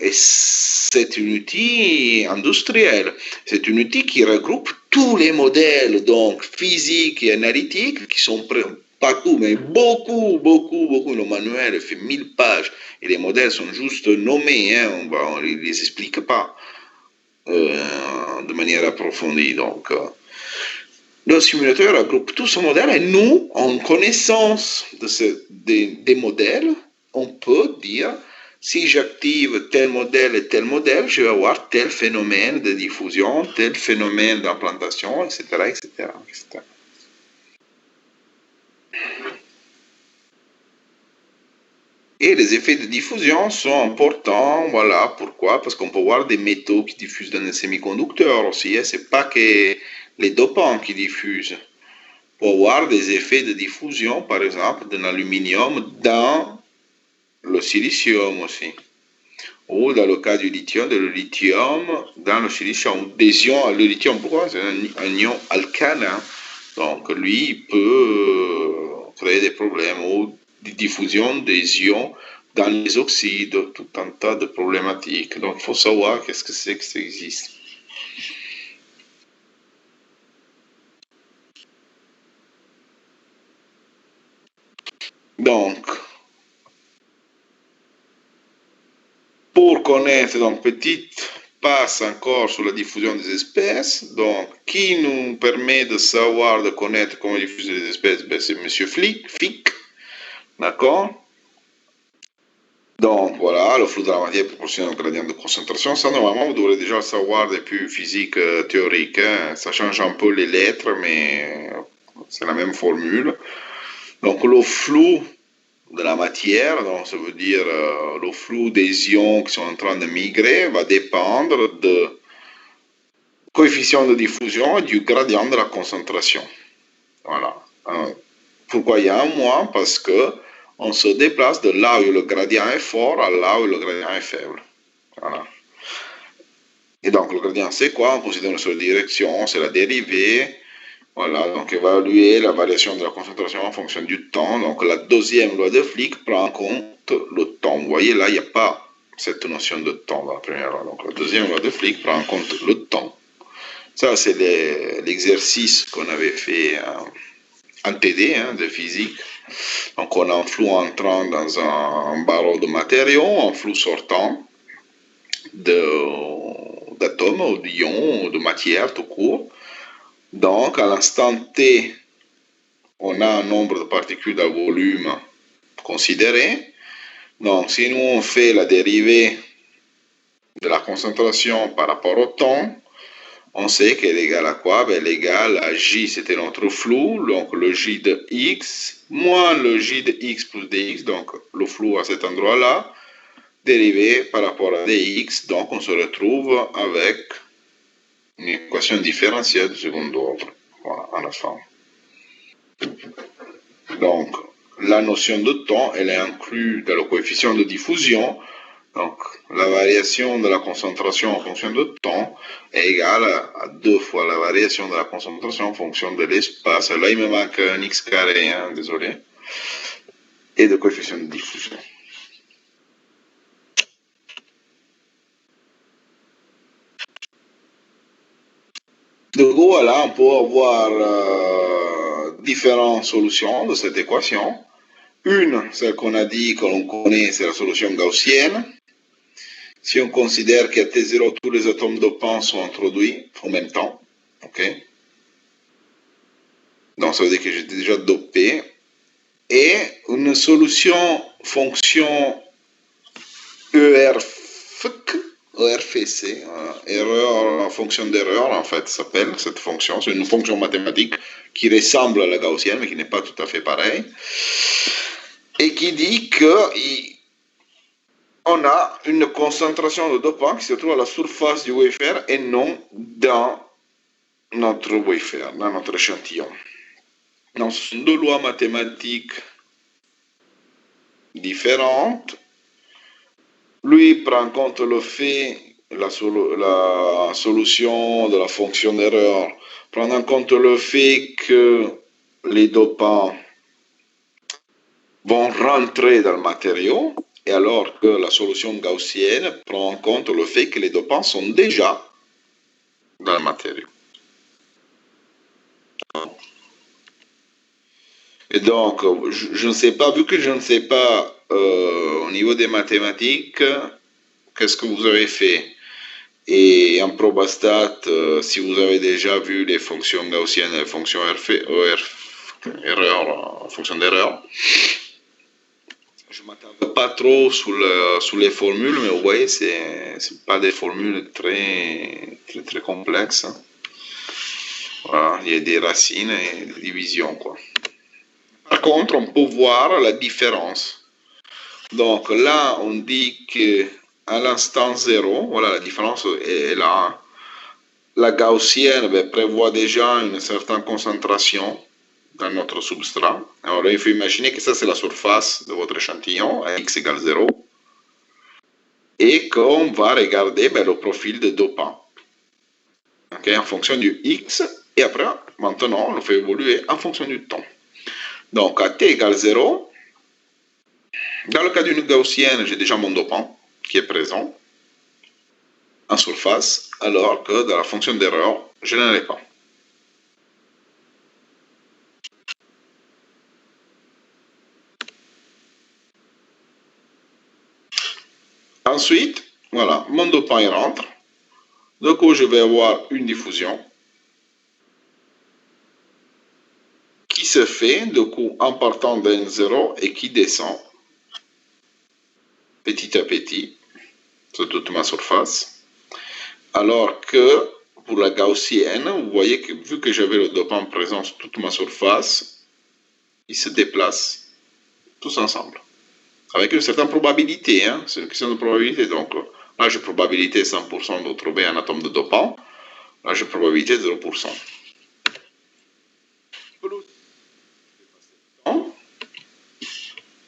Et c'est un outil industriel, c'est un outil qui regroupe tous les modèles donc physiques et analytiques qui sont pas tout, mais beaucoup. Le manuel fait 1000 pages et les modèles sont juste nommés, hein, on ne les explique pas de manière approfondie. Donc, le simulateur regroupe tout ce modèle et nous, en connaissance des modèles, on peut dire si j'active tel modèle et tel modèle, je vais avoir tel phénomène de diffusion, tel phénomène d'implantation, etc., etc., etc. Et les effets de diffusion sont importants, voilà, pourquoi? Parce qu'on peut voir des métaux qui diffusent dans les semi-conducteurs aussi, hein. C'est pas que les dopants qui diffusent. On peut avoir des effets de diffusion, par exemple, d'un aluminium dans le silicium aussi. Ou dans le cas du lithium, de le lithium dans le silicium. Des ions, le lithium, pourquoi? C'est un ion alcalin. Donc, lui, il peut créer des problèmes ou de diffusion des ions dans les oxydes, tout un tas de problématiques. Donc, il faut savoir qu'est-ce que c'est que ça existe. Donc, pour connaître, donc, petite passe encore sur la diffusion des espèces, donc, qui nous permet de savoir, de connaître comment diffuser les espèces, c'est M. Fick, d'accord? Donc voilà, le flux de la matière proportionne au gradient de concentration. Ça, normalement, vous devrez déjà le savoir depuis physique théorique, hein. Ça change un peu les lettres, mais c'est la même formule. Donc le flux de la matière, donc ça veut dire le flux des ions qui sont en train de migrer, va dépendre du coefficient de diffusion et du gradient de la concentration. Voilà. Pourquoi il y a un moins? Parce que on se déplace de là où le gradient est fort à là où le gradient est faible. Voilà. Et donc le gradient c'est quoi? On considère une seule direction, c'est la dérivée. Voilà, donc évaluer la variation de la concentration en fonction du temps. Donc la deuxième loi de Fick prend en compte le temps. Vous voyez là, il n'y a pas cette notion de temps dans la première loi. Donc la deuxième loi de Fick prend en compte le temps. Ça, c'est l'exercice qu'on avait fait en TD de physique. Donc on a un flux entrant dans un barreau de matériaux, un flux sortant d'atomes ou d'ions ou de matière tout court. Donc à l'instant T, on a un nombre de particules d'un volume considéré. Donc si nous on fait la dérivée de la concentration par rapport au temps, on sait qu'elle est égale à quoi? Elle est égale à J, c'était notre flux, donc le J de X, moins le J de X plus dx, donc le flux à cet endroit-là, dérivé par rapport à dx, donc on se retrouve avec une équation différentielle de second ordre, voilà, à la fin. Donc, la notion de temps, elle est inclue dans le coefficient de diffusion. Donc, la variation de la concentration en fonction de temps est égale à 2 fois la variation de la concentration en fonction de l'espace. Là, il me manque un x carré, hein, désolé. Et de coefficient de diffusion. Donc voilà, on peut avoir différentes solutions de cette équation. Une, celle qu'on a dit, que l'on connaît, c'est la solution gaussienne. Si on considère qu'à T0, tous les atomes dopants sont introduits en même temps, ok? Donc ça veut dire que j'ai déjà dopé. Et une solution fonction ERFC, erreur, fonction d'erreur en fait s'appelle cette fonction, c'est une fonction mathématique qui ressemble à la gaussienne mais qui n'est pas tout à fait pareille, et qui dit qu'on a une concentration de dopant qui se trouve à la surface du wafer et non dans notre wafer, dans notre échantillon. Donc ce sont deux lois mathématiques différentes. Lui prend en compte le fait, la solution de la fonction d'erreur, prend en compte le fait que les dopants vont rentrer dans le matériau, et alors que la solution gaussienne prend en compte le fait que les dopants sont déjà dans le matériau. Et donc, je ne sais pas, vu que je ne sais pas au niveau des mathématiques, qu'est-ce que vous avez fait? Et en probastat, si vous avez déjà vu les fonctions gaussiennes, les fonctions erreur, fonction d'erreur, je ne m'attarde pas trop sur les formules, mais vous voyez, ce n'est pas des formules très complexes. Hein. Voilà, il y a des racines et des divisions, quoi. Par contre, on peut voir la différence. Donc là, on dit qu'à l'instant 0, voilà, la différence est là. La gaussienne prévoit déjà une certaine concentration dans notre substrat. Alors là, il faut imaginer que ça, c'est la surface de votre échantillon, à x égale 0, et qu'on va regarder le profil de dopant, okay, en fonction du x, et après, maintenant, on le fait évoluer en fonction du temps. Donc, à t égale 0, dans le cas d'une gaussienne, j'ai déjà mon dopant qui est présent en surface, alors que dans la fonction d'erreur, je n'en ai pas. Ensuite, voilà, mon dopant il rentre. Du coup, je vais avoir une diffusion qui se fait, du coup, en partant d'un 0 et qui descend petit à petit sur toute ma surface. Alors que pour la gaussienne, vous voyez que vu que j'avais le dopant présent sur toute ma surface, ils se déplacent tous ensemble. Avec une certaine probabilité, hein, c'est une question de probabilité. Donc là, j'ai probabilité 100% de trouver un atome de dopant. Là, j'ai probabilité 0%.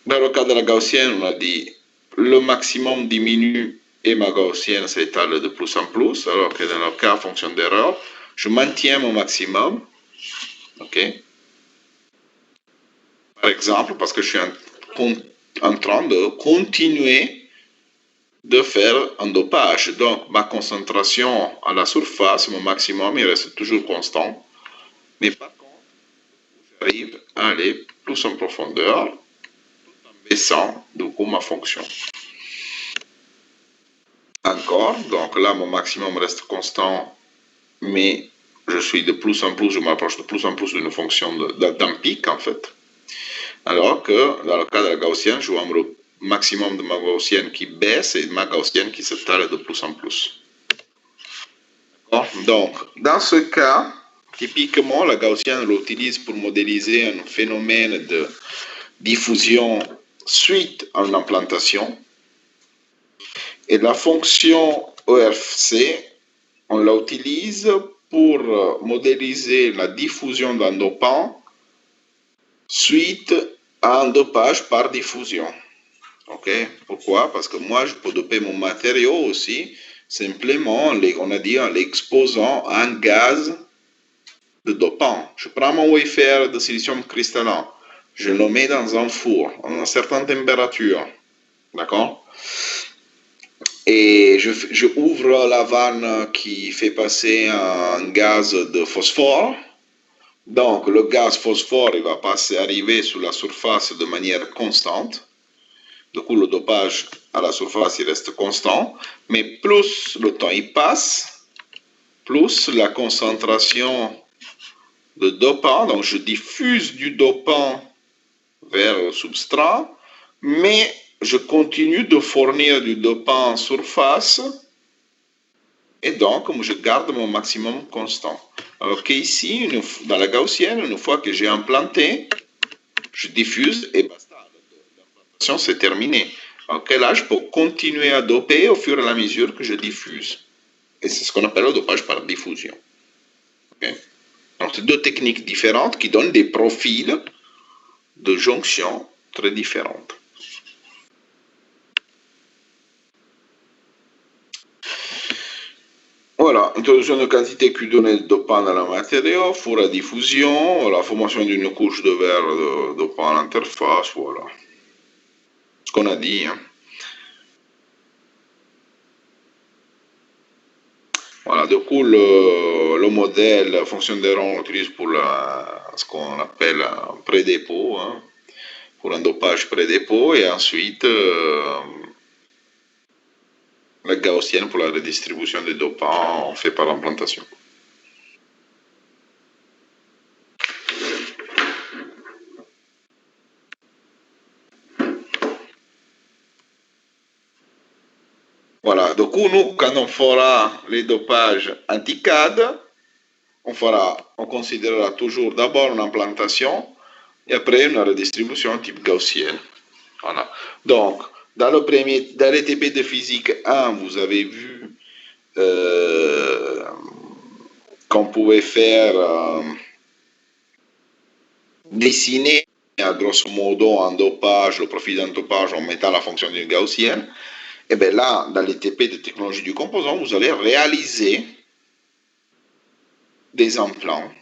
Dans le cas de la gaussienne, on a dit le maximum diminue et ma gaussienne s'étale de plus en plus, alors que dans le cas fonction d'erreur, je maintiens mon maximum. Ok. Par exemple, parce que je suis en train de continuer de faire un dopage. Donc, ma concentration à la surface, mon maximum, il reste toujours constant. Mais par contre, j'arrive à aller plus en profondeur, tout en baissant, du coup, ma fonction. Encore, donc là, mon maximum reste constant, mais je suis de plus en plus, je m'approche de plus en plus d'une fonction d'un pic, en fait. Alors que, dans le cas de la gaussienne, je vois le maximum de ma gaussienne qui baisse et ma gaussienne qui s'étale de plus en plus. Donc, dans ce cas, typiquement, la gaussienne l'utilise pour modéliser un phénomène de diffusion suite à une implantation. Et la fonction ERFC, on l'utilise pour modéliser la diffusion d'un dopant suite à un dopage par diffusion. Ok? Pourquoi? Parce que moi, je peux doper mon matériau aussi, simplement, on a dit, en l'exposant à un gaz de dopant. Je prends mon wafer de silicium cristallin, je le mets dans un four à une certaine température. D'accord? Et je ouvre la vanne qui fait passer un gaz de phosphore. Donc, le gaz phosphore, il va arriver sur la surface de manière constante. Du coup, le dopage à la surface, il reste constant. Mais plus le temps il passe, plus la concentration de dopant, donc je diffuse du dopant vers le substrat, mais je continue de fournir du dopant en surface, et donc je garde mon maximum constant. Alors qu'ici, dans la gaussienne, une fois que j'ai implanté, je diffuse et basta. L'implantation, c'est terminé. Donc là, je peux continuer à doper au fur et à mesure que je diffuse. Et c'est ce qu'on appelle le dopage par diffusion. Okay? Donc, c'est deux techniques différentes qui donnent des profils de jonction très différentes. Voilà, introduzione di quantité Q donnée de dopant dans la matériau, pour la diffusion, la formation d'une couche de verre de dopant à l'interface, voilà. Ce qu'on a dit. Hein. Voilà, du coup, le modèle fonction de rond, on l'utilise pour ce qu'on appelle un pré-dépôt, hein, pour un dopage pré-dépôt, et ensuite la gaussienne pour la redistribution des dopants fait par l'implantation. Voilà, du coup, nous, quand on fera les dopages anti-CAD, on considérera toujours d'abord une implantation et après une redistribution type gaussienne. Voilà. Donc, dans l'ETP de physique 1, vous avez vu qu'on pouvait faire dessiner grosso modo en dopage, le profil d'un dopage en mettant la fonction d'une gaussienne. Et bien là, dans l'ETP de technologie du composant, vous allez réaliser des implants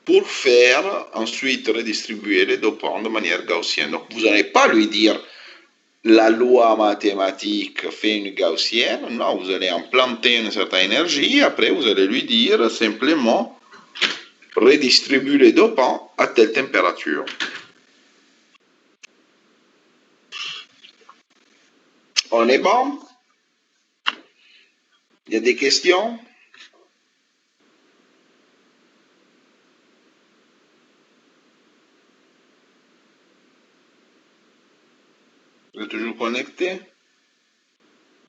pour faire ensuite redistribuer les dopants de manière gaussienne. Donc vous n'allez pas lui dire la loi mathématique fait une gaussienne, non, vous allez implanter une certaine énergie, après vous allez lui dire simplement redistribue les dopants à telle température. On est bon? Il y a des questions? Vous êtes toujours connecté?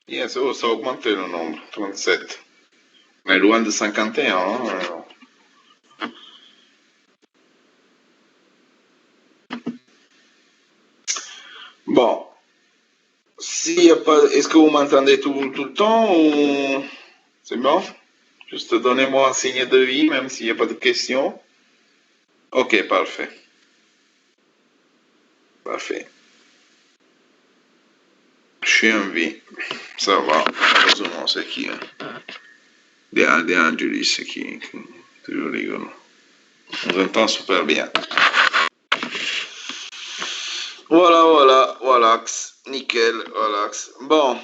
Yes, oh, ça a augmenté le nombre, 37. Mais loin de 51. Hein? Bon. Si y a pas... Est-ce que vous m'entendez tout le temps ou c'est bon? Juste donnez-moi un signe de vie, même s'il n'y a pas de questions. Ok, parfait. Parfait. Je suis en vie. Ça va. Heureusement, c'est qui hein? De Angelis qui toujours rigolo. On entend super bien. Voilà. Nickel, voilà. Bon.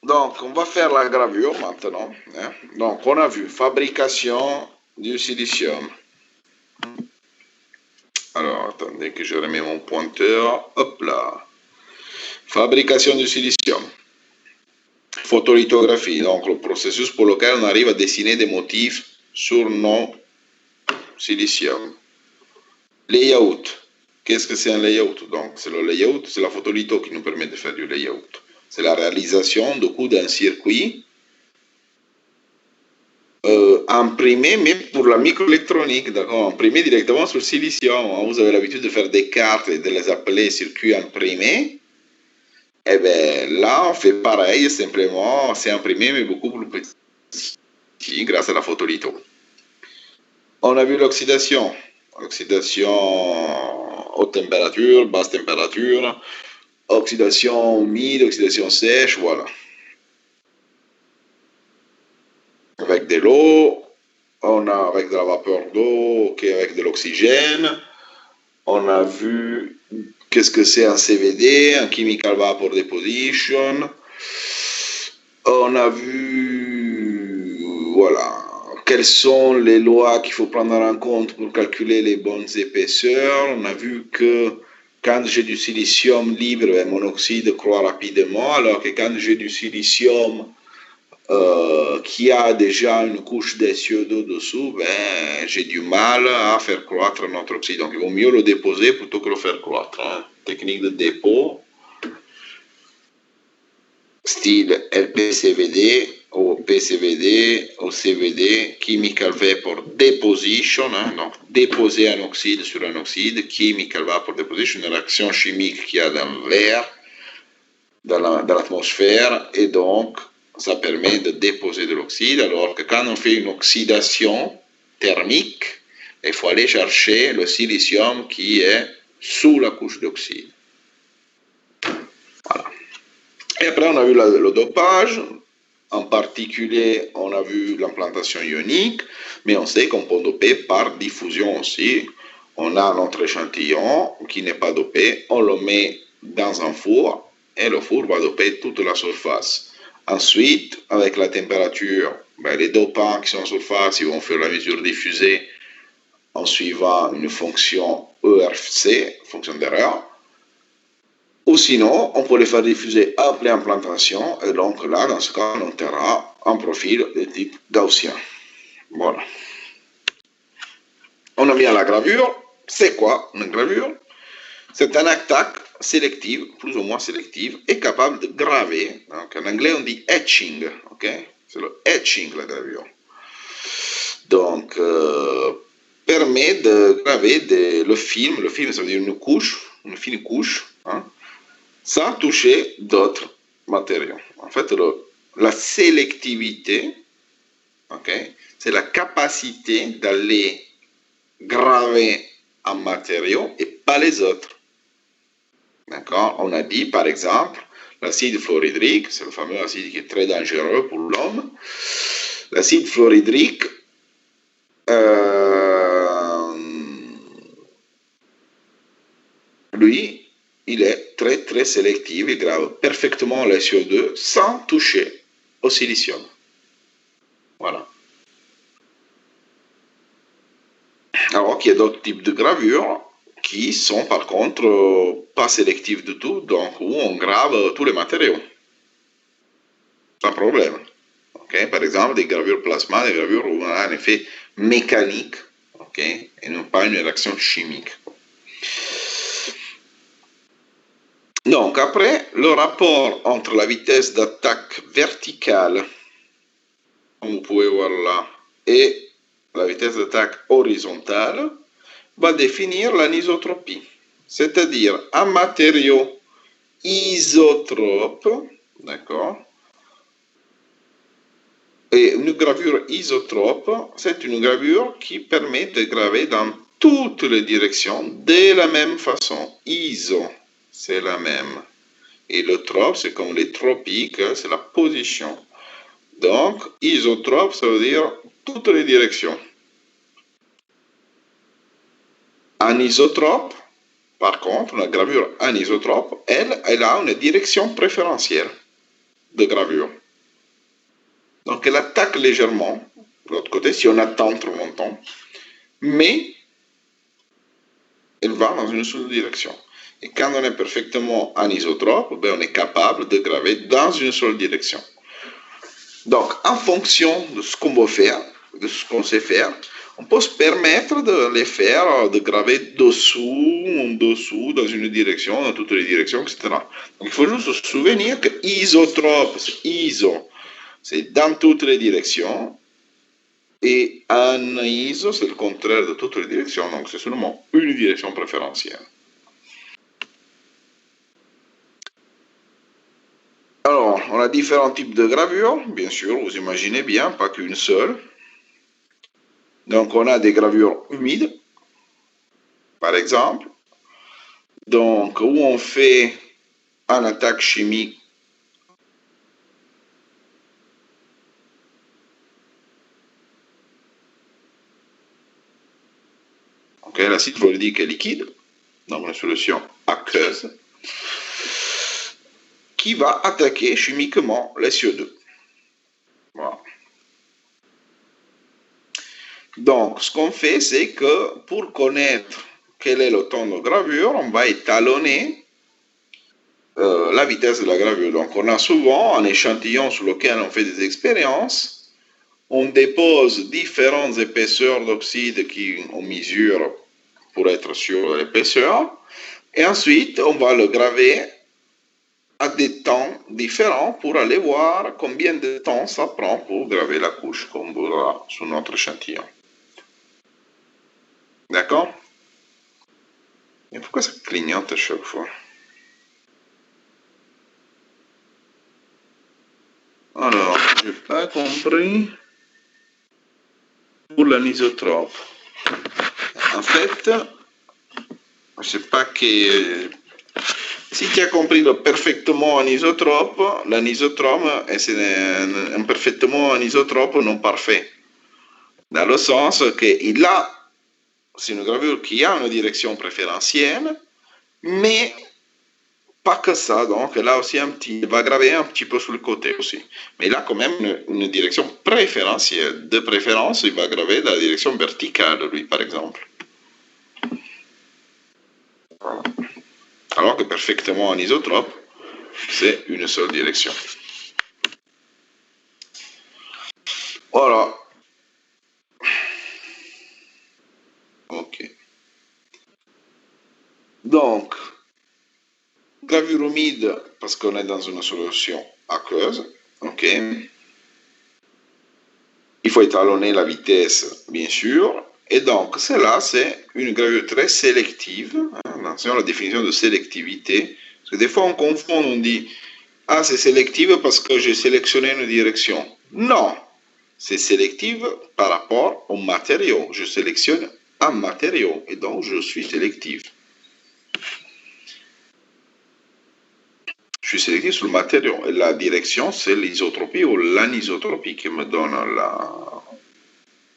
Donc, on va faire la gravure maintenant. Hein? Donc, on a vu fabrication du silicium. Alors, attendez que je remets mon pointeur. Hop là. Fabrication du silicium. Photolithographie, donc le processus pour lequel on arrive à dessiner des motifs sur nos silicium. Layout. Qu'est-ce que c'est un layout? Donc, c'est le layout, c'est la photolitho qui nous permet de faire du layout. C'est la réalisation du coup d'un circuit imprimé, mais pour la microélectronique, d'accord, imprimé directement sur le silicium. Vous avez l'habitude de faire des cartes et de les appeler circuits imprimés. Et bien là, on fait pareil, simplement, c'est imprimé, mais beaucoup plus petit, grâce à la photolitho. On a vu l'oxydation. Oxydation haute température, basse température, oxydation humide, oxydation sèche, voilà. Avec de l'eau, on a avec de la vapeur d'eau, okay, avec de l'oxygène. On a vu qu'est-ce que c'est un CVD, un Chemical Vapor Deposition. On a vu, voilà, quelles sont les lois qu'il faut prendre en compte pour calculer les bonnes épaisseurs. On a vu que quand j'ai du silicium libre, mon oxyde croît rapidement, alors que quand j'ai du silicium qui a déjà une couche de CO2 dessous, j'ai du mal à faire croître notre oxyde. Donc il vaut mieux le déposer plutôt que le faire croître. Hein. Technique de dépôt, style LPCVD ou PCVD ou CVD, Chemical Vapor Deposition, hein, donc déposer un oxyde sur un oxyde, Chemical Vapor Deposition, une réaction chimique qu'il y a dans l'air, dans l'atmosphère, et donc ça permet de déposer de l'oxyde, alors que quand on fait une oxydation thermique, il faut aller chercher le silicium qui est sous la couche d'oxyde. Voilà. Et après, on a vu le dopage. En particulier, on a vu l'implantation ionique, mais on sait qu'on peut doper par diffusion aussi. On a notre échantillon qui n'est pas dopé, on le met dans un four et le four va doper toute la surface. Ensuite, avec la température, les dopants qui sont en surface, ils vont faire la mesure diffusée en suivant une fonction ERC, fonction d'erreur. Ou sinon, on peut les faire diffuser après implantation, et donc là, dans ce cas, on aura un profil de type gaussien. Voilà. On a bien la gravure. C'est quoi une gravure? C'est un attaque sélective, plus ou moins sélective, et capable de graver. Donc, en anglais, on dit etching. Okay? C'est le etching, la gravure. Donc, permet de graver le film. Le film, ça veut dire une couche, une fine couche, hein, sans toucher d'autres matériaux. En fait, la sélectivité, okay, c'est la capacité d'aller graver un matériau et pas les autres. D'accord? On a dit, par exemple, l'acide fluorhydrique, c'est le fameux acide qui est très dangereux pour l'homme. L'acide fluorhydrique, lui, il est très très sélectif, il grave parfaitement le CO2 sans toucher au silicium. Voilà. Alors qu'il y a d'autres types de gravures qui sont par contre pas sélectives du tout, donc où on grave tous les matériaux. Sans problème. Okay? Par exemple, des gravures plasma, des gravures où on a un effet mécanique, okay? Et non pas une réaction chimique. Donc après, le rapport entre la vitesse d'attaque verticale, comme vous pouvez voir là, et la vitesse d'attaque horizontale, va définir l'anisotropie. C'est-à-dire un matériau isotrope, d'accord? Et une gravure isotrope, c'est une gravure qui permet de graver dans toutes les directions de la même façon. Iso, c'est la même. Et le trope, c'est comme les tropiques, c'est la position. Donc, isotrope, ça veut dire toutes les directions. Anisotrope, par contre, la gravure anisotrope, elle a une direction préférentielle de gravure. Donc, elle attaque légèrement, de l'autre côté, si on attend trop longtemps, mais elle va dans une seule direction. Et quand on est parfaitement anisotrope, on est capable de graver dans une seule direction. Donc, en fonction de ce qu'on veut faire, de ce qu'on sait faire, on peut se permettre de les faire, de graver dessous, en dessous, dans une direction, dans toutes les directions, etc. Donc, il faut juste se souvenir que isotrope, c'est iso, c'est dans toutes les directions, et aniso, c'est le contraire de toutes les directions, donc c'est seulement une direction préférentielle. Alors, on a différents types de gravures, bien sûr, vous imaginez bien, pas qu'une seule. Donc, on a des gravures humides, par exemple, donc où on fait une attaque chimique okay, l'acide fluoridique est liquide, donc une solution aqueuse, qui va attaquer chimiquement les CO2. Voilà. Donc, ce qu'on fait, c'est que pour connaître quel est le temps de gravure, on va étalonner la vitesse de la gravure. Donc, on a souvent un échantillon sur lequel on fait des expériences. On dépose différentes épaisseurs d'oxyde qu'on mesure pour être sûr de l'épaisseur. Et ensuite, on va le graver à des temps différents pour aller voir combien de temps ça prend pour graver la couche qu'on voudra sur notre échantillon. D'accord? Et pourquoi ça clignote à chaque fois? Alors, je n'ai pas compris pour l'anisotrope. En fait, je ne sais pas que... Si tu as compris parfaitement anisotrope, l'anisotrope c'est un parfaitement anisotrope non parfait. Dans le sens qu'il a, c'est une gravure qui a une direction préférentielle, mais pas que ça, donc là aussi il va graver un petit peu sur le côté aussi. Mais il a quand même une direction préférentielle. De préférence, il va graver dans la direction verticale, lui, par exemple. Voilà. Alors que parfaitement anisotrope, c'est une seule direction. Voilà. Ok. Donc, gravure humide, parce qu'on est dans une solution aqueuse. Ok. Il faut étalonner la vitesse, bien sûr. Et donc, cela, c'est une gravure très sélective. Attention à la définition de sélectivité. Parce que des fois, on confond, on dit, ah, c'est sélective parce que j'ai sélectionné une direction. Non, c'est sélective par rapport au matériau. Je sélectionne un matériau et donc je suis sélective. Je suis sélectif sur le matériau. Et la direction, c'est l'isotropie ou l'anisotropie qui me donne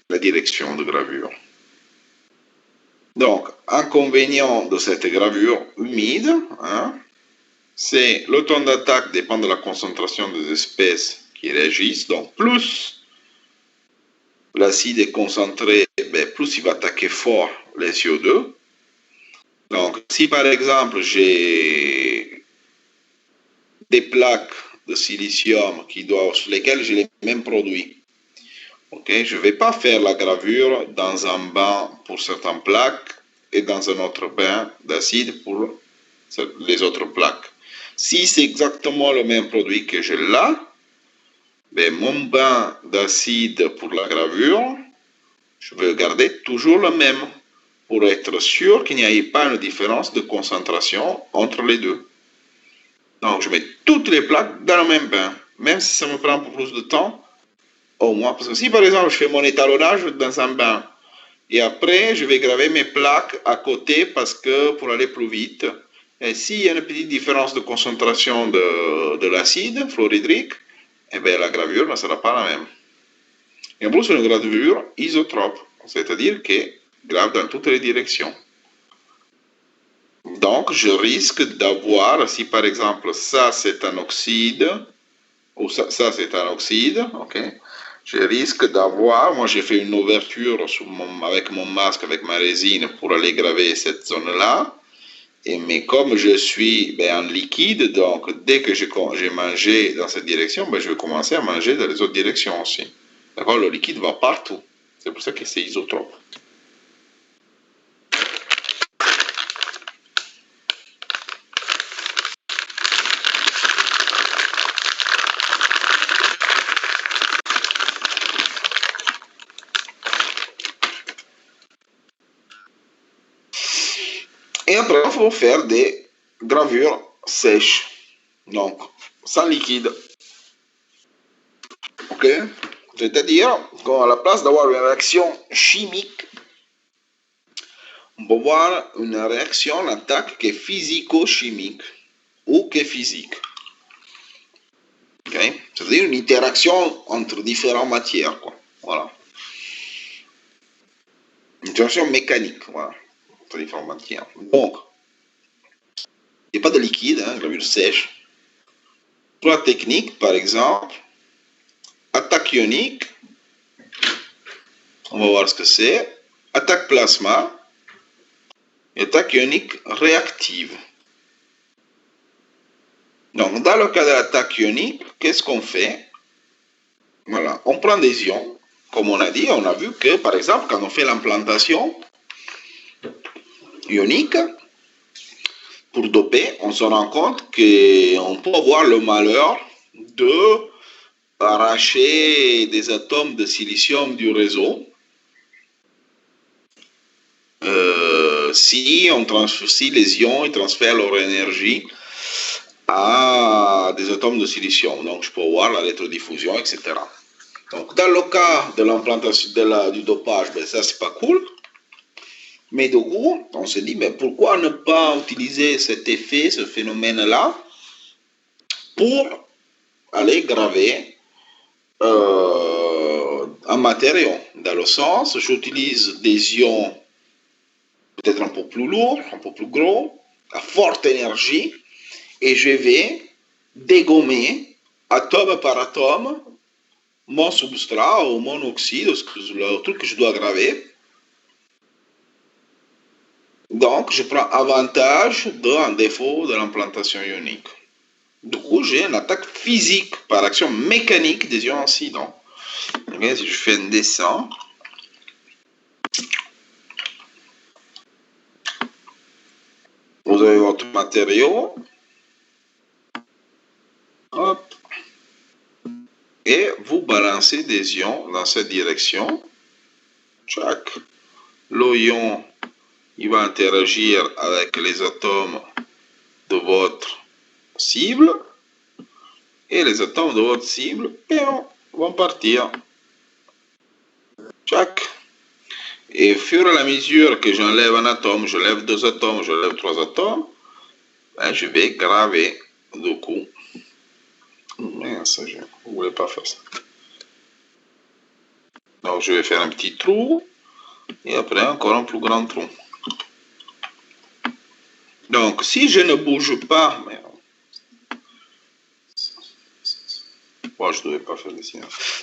la direction de gravure. Donc, inconvénient de cette gravure humide, c'est le temps d'attaque dépend de la concentration des espèces qui réagissent. Donc, plus l'acide est concentré, plus il va attaquer fort les CO2. Donc, si par exemple j'ai des plaques de silicium sur lesquelles j'ai les mêmes produits, okay, je ne vais pas faire la gravure dans un bain pour certaines plaques et dans un autre bain d'acide pour les autres plaques. Si c'est exactement le même produit que j'ai là, mon bain d'acide pour la gravure, je vais garder toujours le même pour être sûr qu'il n'y ait pas une différence de concentration entre les deux. Donc, je mets toutes les plaques dans le même bain, même si ça me prend un peu plus de temps, au moins. Parce que si, par exemple, je fais mon étalonnage dans un bain, et après, je vais graver mes plaques à côté parce que pour aller plus vite, et s'il y a une petite différence de concentration de l'acide fluorhydrique, eh bien, la gravure ne sera pas la même. Et en plus, une gravure isotrope, c'est-à-dire qu'elle grave dans toutes les directions. Donc, je risque d'avoir, si par exemple, ça c'est un oxyde, ou ça c'est un oxyde, ok, je risque d'avoir, moi j'ai fait une ouverture avec mon masque, avec ma résine pour aller graver cette zone-là, mais comme je suis en liquide, donc dès que j'ai mangé dans cette direction, je vais commencer à manger dans les autres directions aussi. D'accord, le liquide va partout. C'est pour ça que c'est isotrope. Et après, il faut faire des gravures sèches, donc sans liquide. Ok? C'est-à-dire qu'à la place d'avoir une réaction chimique, on peut voir une réaction, une attaque qui est physico-chimique ou qui est physique. Okay? C'est-à-dire une interaction entre différentes matières. Quoi. Voilà. Une interaction mécanique. Voilà. Entre différentes matières. Donc, il n'y a pas de liquide, gravure sèche. Pour la technique, par exemple, attaque ionique, On va voir ce que c'est. Attaque plasma. Attaque ionique réactive. Donc, dans le cas de l'attaque ionique, qu'est-ce qu'on fait? Voilà, on prend des ions. Comme on a dit, on a vu que, par exemple, quand on fait l'implantation ionique, pour doper, on se rend compte qu'on peut avoir le malheur de arracher des atomes de silicium du réseau si les ions transfèrent leur énergie à des atomes de silicium. Donc, je peux avoir la rétrodiffusion, etc. Donc, dans le cas de l'implantation du dopage, ben, ça, c'est pas cool. Mais du coup, on se dit, mais pourquoi ne pas utiliser cet effet, ce phénomène-là, pour aller graver un matériau. Dans le sens, j'utilise des ions peut-être un peu plus lourds, un peu plus gros, à forte énergie, et je vais dégommer, atome par atome, mon substrat ou mon oxyde, le truc que je dois graver. Donc, je prends avantage d'un défaut de l'implantation ionique. Du coup, j'ai une attaque physique par action mécanique des ions incidents. Okay, si je fais un dessin, vous avez votre matériau. Hop. Et vous balancez des ions dans cette direction. Tchac. Le ion, il va interagir avec les atomes de votre cible. Et les atomes de votre cible vont partir. Tchac. Et au fur et à mesure que j'enlève un atome, je lève 2 atomes, je lève 3 atomes, ben, je vais graver du coup. Mince, je ne voulais pas faire ça. Donc je vais faire un petit trou et après encore un plus grand trou. Donc si je ne bouge pas, bon, je ne devais pas faire ici.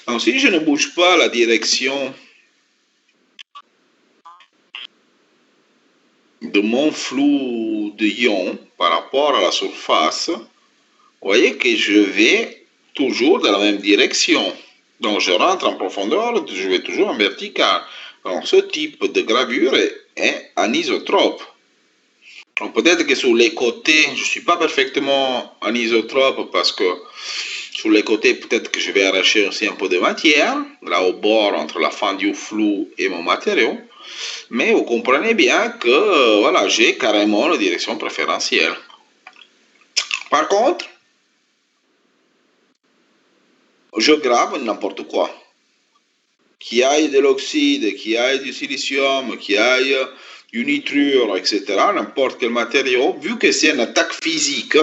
Donc si je ne bouge pas la direction de mon flux de ions par rapport à la surface, vous voyez que je vais toujours dans la même direction. Donc je rentre en profondeur, je vais toujours en vertical. Donc ce type de gravure est anisotrope. Donc peut-être que sur les côtés, je ne suis pas parfaitement anisotrope parce que sur les côtés, peut-être que je vais arracher aussi un peu de matière, là au bord entre la fin du flou et mon matériau. Mais vous comprenez bien que voilà, j'ai carrément la direction préférentielle. Par contre, je grave n'importe quoi. Qu'il aille de l'oxyde, qu'il aille du silicium, qu'il aille du nitrure, etc., n'importe quel matériau, vu que c'est une attaque physique,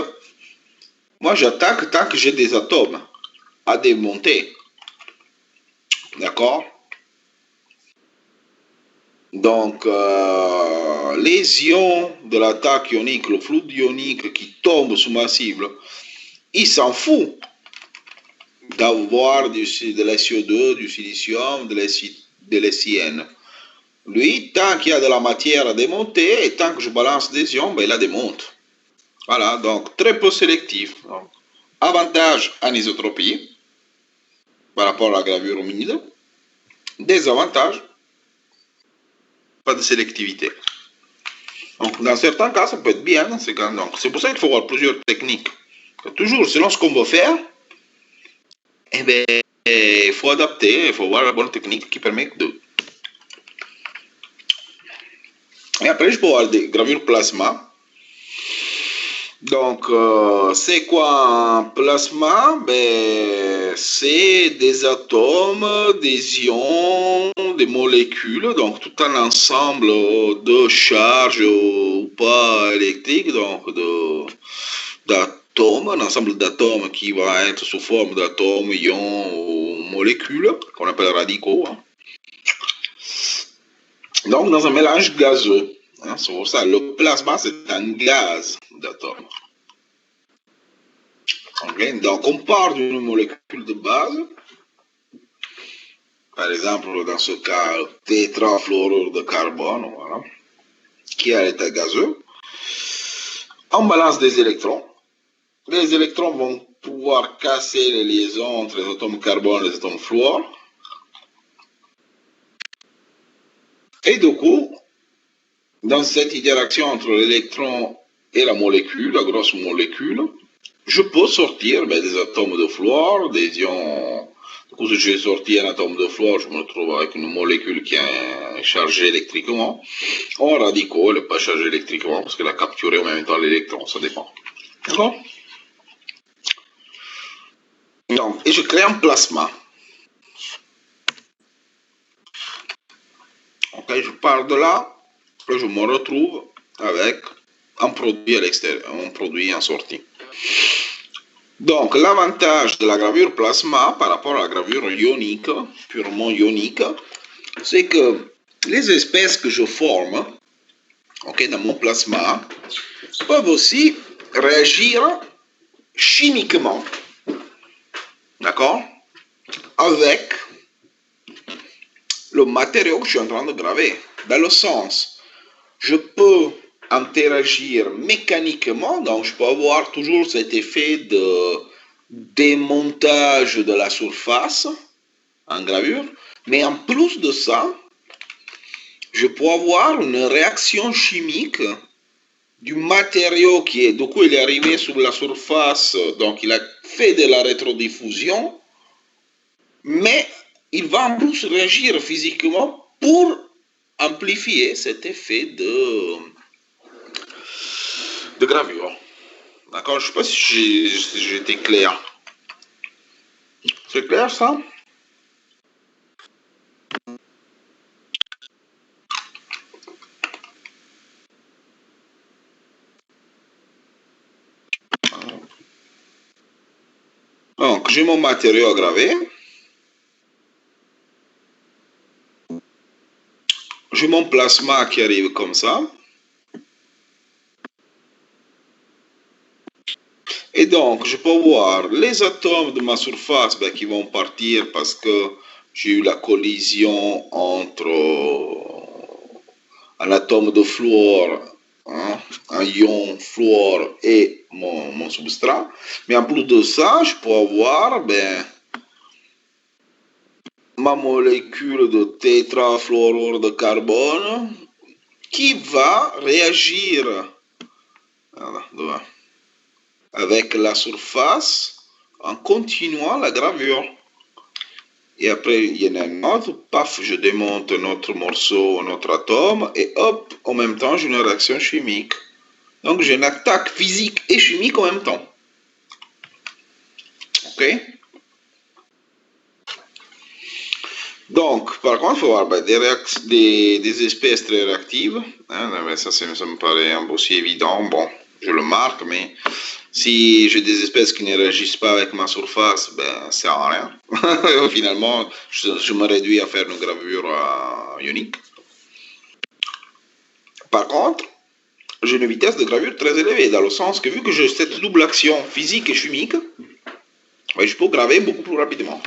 moi j'attaque tant que j'ai des atomes à démonter. D'accord? Donc, les ions de l'attaque ionique, le flux ionique qui tombe sur ma cible, il s'en fout d'avoir de la CO2, du silicium, de l'SiN. Lui, tant qu'il y a de la matière à démonter, et tant que je balance des ions, ben, il la démonte. Voilà, donc très peu sélectif. Donc, avantage anisotropie par rapport à la gravure humide. Désavantage, pas de sélectivité. Donc, dans certains cas, ça peut être bien. Dans ces cas, donc, c'est pour ça qu'il faut avoir plusieurs techniques. Toujours, selon ce qu'on veut faire, eh ben, il faut adapter, il faut avoir la bonne technique qui permet de. Et après, je peux avoir des gravures plasma. Donc, c'est quoi un plasma? Ben, c'est des atomes, des ions, des molécules, donc tout un ensemble de charges ou pas électriques, donc d'atomes, un ensemble d'atomes qui va être sous forme d'atomes, ions ou molécules, qu'on appelle radicaux. Hein. Donc, dans un mélange gazeux. Hein, c'est pour ça, le plasma, c'est un gaz d'atomes. Okay. Donc, on part d'une molécule de base par exemple dans ce cas, tétrafluorure de carbone, voilà, qui est à l'état gazeux. On balance des électrons. Les électrons vont pouvoir casser les liaisons entre les atomes carbone et les atomes fluor. Et du coup, dans cette interaction entre l'électron et la molécule, la grosse molécule, je peux sortir des atomes de fluor, des ions. Du coup, si je sortis un atome de fluor, je me retrouve avec une molécule qui est chargée électriquement. En radicaux, elle n'est pas chargée électriquement parce qu'elle a capturé en même temps l'électron, ça dépend. D'accord? Donc, et je crée un plasma. Ok, je pars de là, et je me retrouve avec un produit à l'extérieur, un produit en sortie. Donc, l'avantage de la gravure plasma par rapport à la gravure ionique, purement ionique, c'est que les espèces que je forme, okay, dans mon plasma, peuvent aussi réagir chimiquement, d'accord, avec le matériau que je suis en train de graver. Dans le sens, je peux interagir mécaniquement, donc je peux avoir toujours cet effet de démontage de la surface en gravure, mais en plus de ça, je peux avoir une réaction chimique du matériau qui est, du coup, il est arrivé sur la surface, donc il a fait de la rétrodiffusion, mais il va en plus réagir physiquement pour amplifier cet effet de gravure. D'accord? Je ne sais pas si j'ai été clair. C'est clair ça? Donc, j'ai mon matériau à graver. J'ai mon plasma qui arrive comme ça. Et donc, je peux voir les atomes de ma surface qui vont partir parce que j'ai eu la collision entre un atome de fluor, hein, un ion fluor et mon substrat. Mais en plus de ça, je peux avoir ma molécule de tétrafluorure de carbone qui va réagir avec la surface en continuant la gravure. Et après, il y en a un autre, paf, je démonte notre morceau, notre atome, et hop, en même temps, j'ai une réaction chimique. Donc, j'ai une attaque physique et chimique en même temps. Ok? Donc, par contre, il faut avoir des espèces très réactives. Hein, ça me paraît aussi évident. Bon, je le marque, mais si j'ai des espèces qui ne réagissent pas avec ma surface, ça sert à rien. Finalement, je me réduis à faire une gravure ionique. Par contre, j'ai une vitesse de gravure très élevée, dans le sens que vu que j'ai cette double action physique et chimique, je peux graver beaucoup plus rapidement.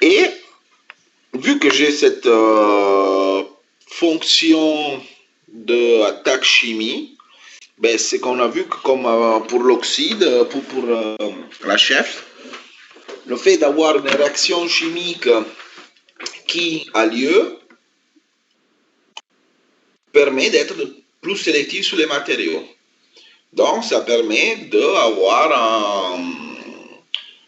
Et vu que j'ai cette fonction d'attaque chimie, c'est qu'on a vu que comme pour l'oxyde, pour la chef, le fait d'avoir une réaction chimique qui a lieu permet d'être plus sélectif sur les matériaux. Donc, ça permet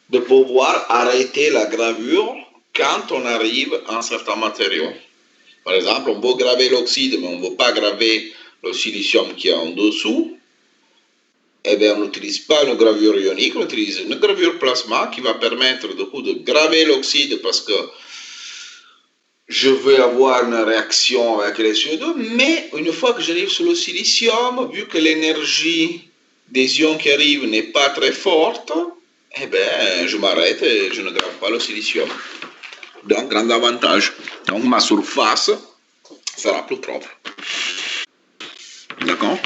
de pouvoir arrêter la gravure quand on arrive à un certain matériau. Par exemple, on peut graver l'oxyde, mais on ne veut pas graver le silicium qui est en dessous. Eh bien, on n'utilise pas une gravure ionique, on utilise une gravure plasma qui va permettre du coup de graver l'oxyde parce que je veux avoir une réaction avec les CO2, mais une fois que j'arrive sur le silicium, vu que l'énergie des ions qui arrivent n'est pas très forte, eh bien, je m'arrête et je ne grave pas le silicium. Donc, grand avantage. Donc, ma surface sera plus propre. D'accord?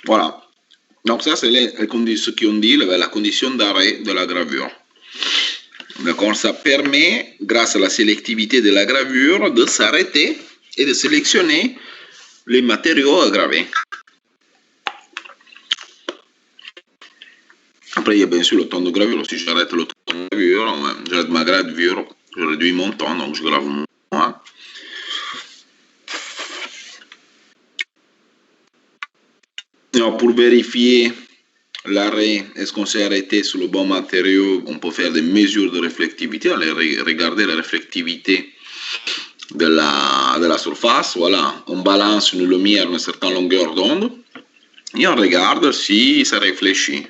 Voilà. Donc ça, c'est ce qu'on dit la condition d'arrêt de la gravure. D'accord. Ça permet, grâce à la sélectivité de la gravure, de s'arrêter et de sélectionner les matériaux à graver. Après, il y a bien sûr le temps de gravure. Si j'arrête le temps de gravure, j'arrête ma gravure, je réduis mon temps, donc je grave moins. Alors, pour vérifier l'arrêt, est-ce qu'on s'est arrêté sur le bon matériau, on peut faire des mesures de réflectivité, aller regarder la réflectivité de la surface. Voilà, on balance une lumière à une certaine longueur d'onde et on regarde si ça réfléchit.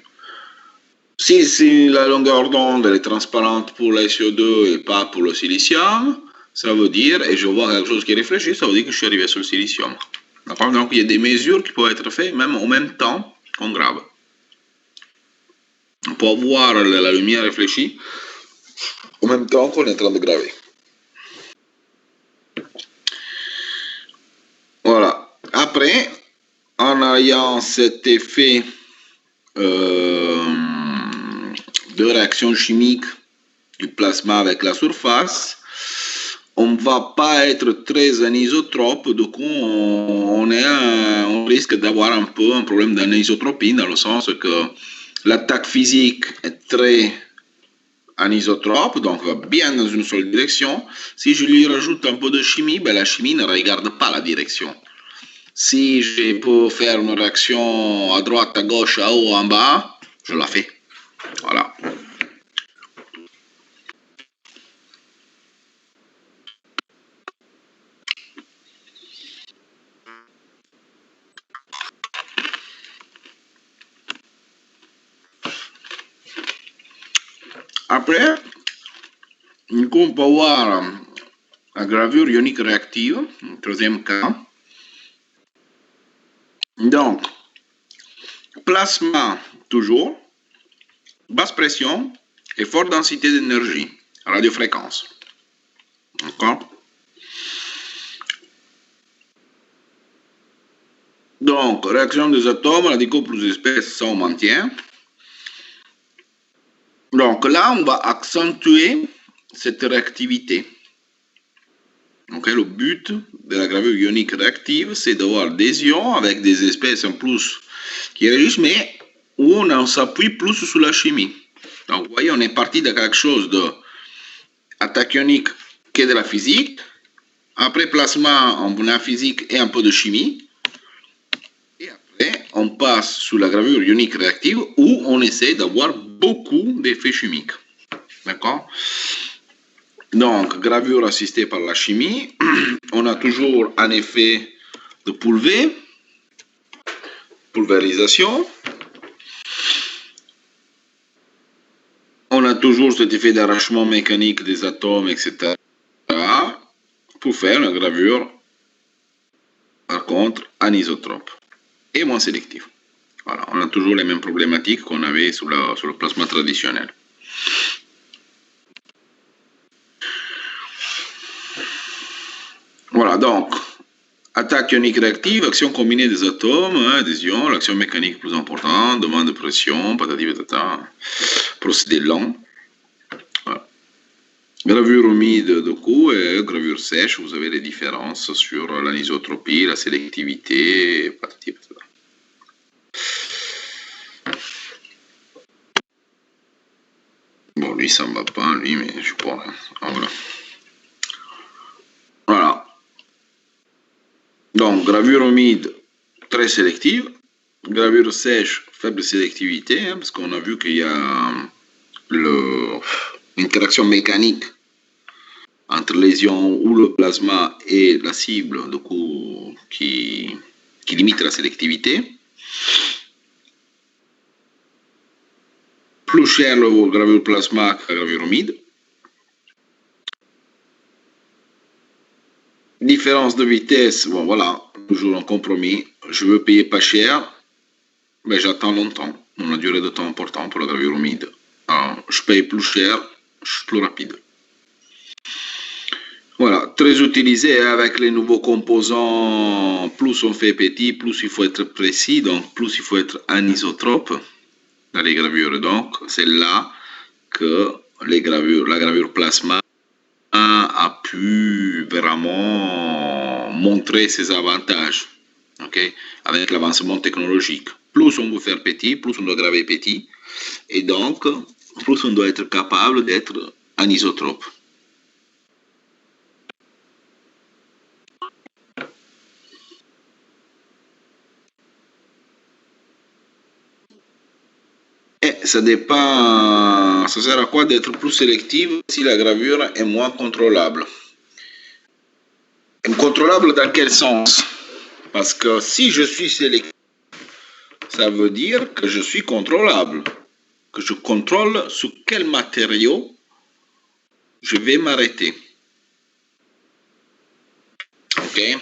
Si la longueur d'onde est transparente pour le CO2 et pas pour le silicium, ça veut dire, et je vois quelque chose qui réfléchit, ça veut dire que je suis arrivé sur le silicium. Donc il y a des mesures qui peuvent être faites même en même temps qu'on grave. On peut voir la lumière réfléchie en même temps qu'on est en train de graver. Voilà. Après, en ayant cet effet de réaction chimique du plasma avec la surface, on ne va pas être très anisotrope, du coup on risque d'avoir un peu un problème d'anisotropie, dans le sens que l'attaque physique est très anisotrope, donc va bien dans une seule direction. Si je lui rajoute un peu de chimie, ben la chimie ne regarde pas la direction. Si je peux faire une réaction à droite, à gauche, à haut, en bas, je la fais. Voilà. Après, on peut voir la gravure ionique réactive, troisième cas. Donc, plasma toujours, basse pression et forte densité d'énergie, radiofréquence. D'accord? Donc, réaction des atomes, radicaux plus espèces, ça on maintient. Donc là, on va accentuer cette réactivité. Okay, le but de la gravure ionique réactive, c'est d'avoir des ions avec des espèces en plus qui réagissent, mais où on s'appuie plus sur la chimie. Donc, vous voyez, on est parti de quelque chose d'attaque ionique qui est de la physique. Après, plasma, on a la physique et un peu de chimie. Et après, on passe sur la gravure ionique réactive où on essaie d'avoir beaucoup d'effets chimiques. D'accord? Donc, gravure assistée par la chimie. On a toujours un effet de pulvérisation. On a toujours cet effet d'arrachement mécanique des atomes, etc. pour faire une gravure, par contre, anisotrope et moins sélective. Voilà, on a toujours les mêmes problématiques qu'on avait sur le plasma traditionnel. Voilà, donc, attaque ionique réactive, action combinée des atomes, des ions, l'action mécanique plus importante, demande de pression, patati patata, procédé lent. Voilà. Gravure humide de coup et gravure sèche, vous avez les différences sur l'anisotropie, la sélectivité, patati patata. Bon, lui, ça ne va pas, lui, mais je crois. Voilà. Voilà. Donc, gravure humide, très sélective. Gravure sèche, faible sélectivité, parce qu'on a vu qu'il y a l'interaction mécanique entre les ions ou le plasma et la cible, du coup, qui limite la sélectivité. Plus cher le gravure plasma que la gravure humide. Différence de vitesse, bon voilà, toujours un compromis. Je veux payer pas cher, mais j'attends longtemps. On a une durée de temps importante pour la gravure humide. Alors, je paye plus cher, je suis plus rapide. Voilà, très utilisé avec les nouveaux composants. Plus on fait petit, plus il faut être précis, donc plus il faut être anisotrope dans les gravures. Donc, c'est là que la gravure plasma a pu vraiment montrer ses avantages, ok, avec l'avancement technologique. Plus on veut faire petit, plus on doit graver petit, et donc plus on doit être capable d'être anisotrope. Et ça dépend, ça sert à quoi d'être plus sélective si la gravure est moins contrôlable. Contrôlable dans quel sens? Parce que si je suis sélectif, ça veut dire que je suis contrôlable, que je contrôle sur quel matériau je vais m'arrêter. Ok? Il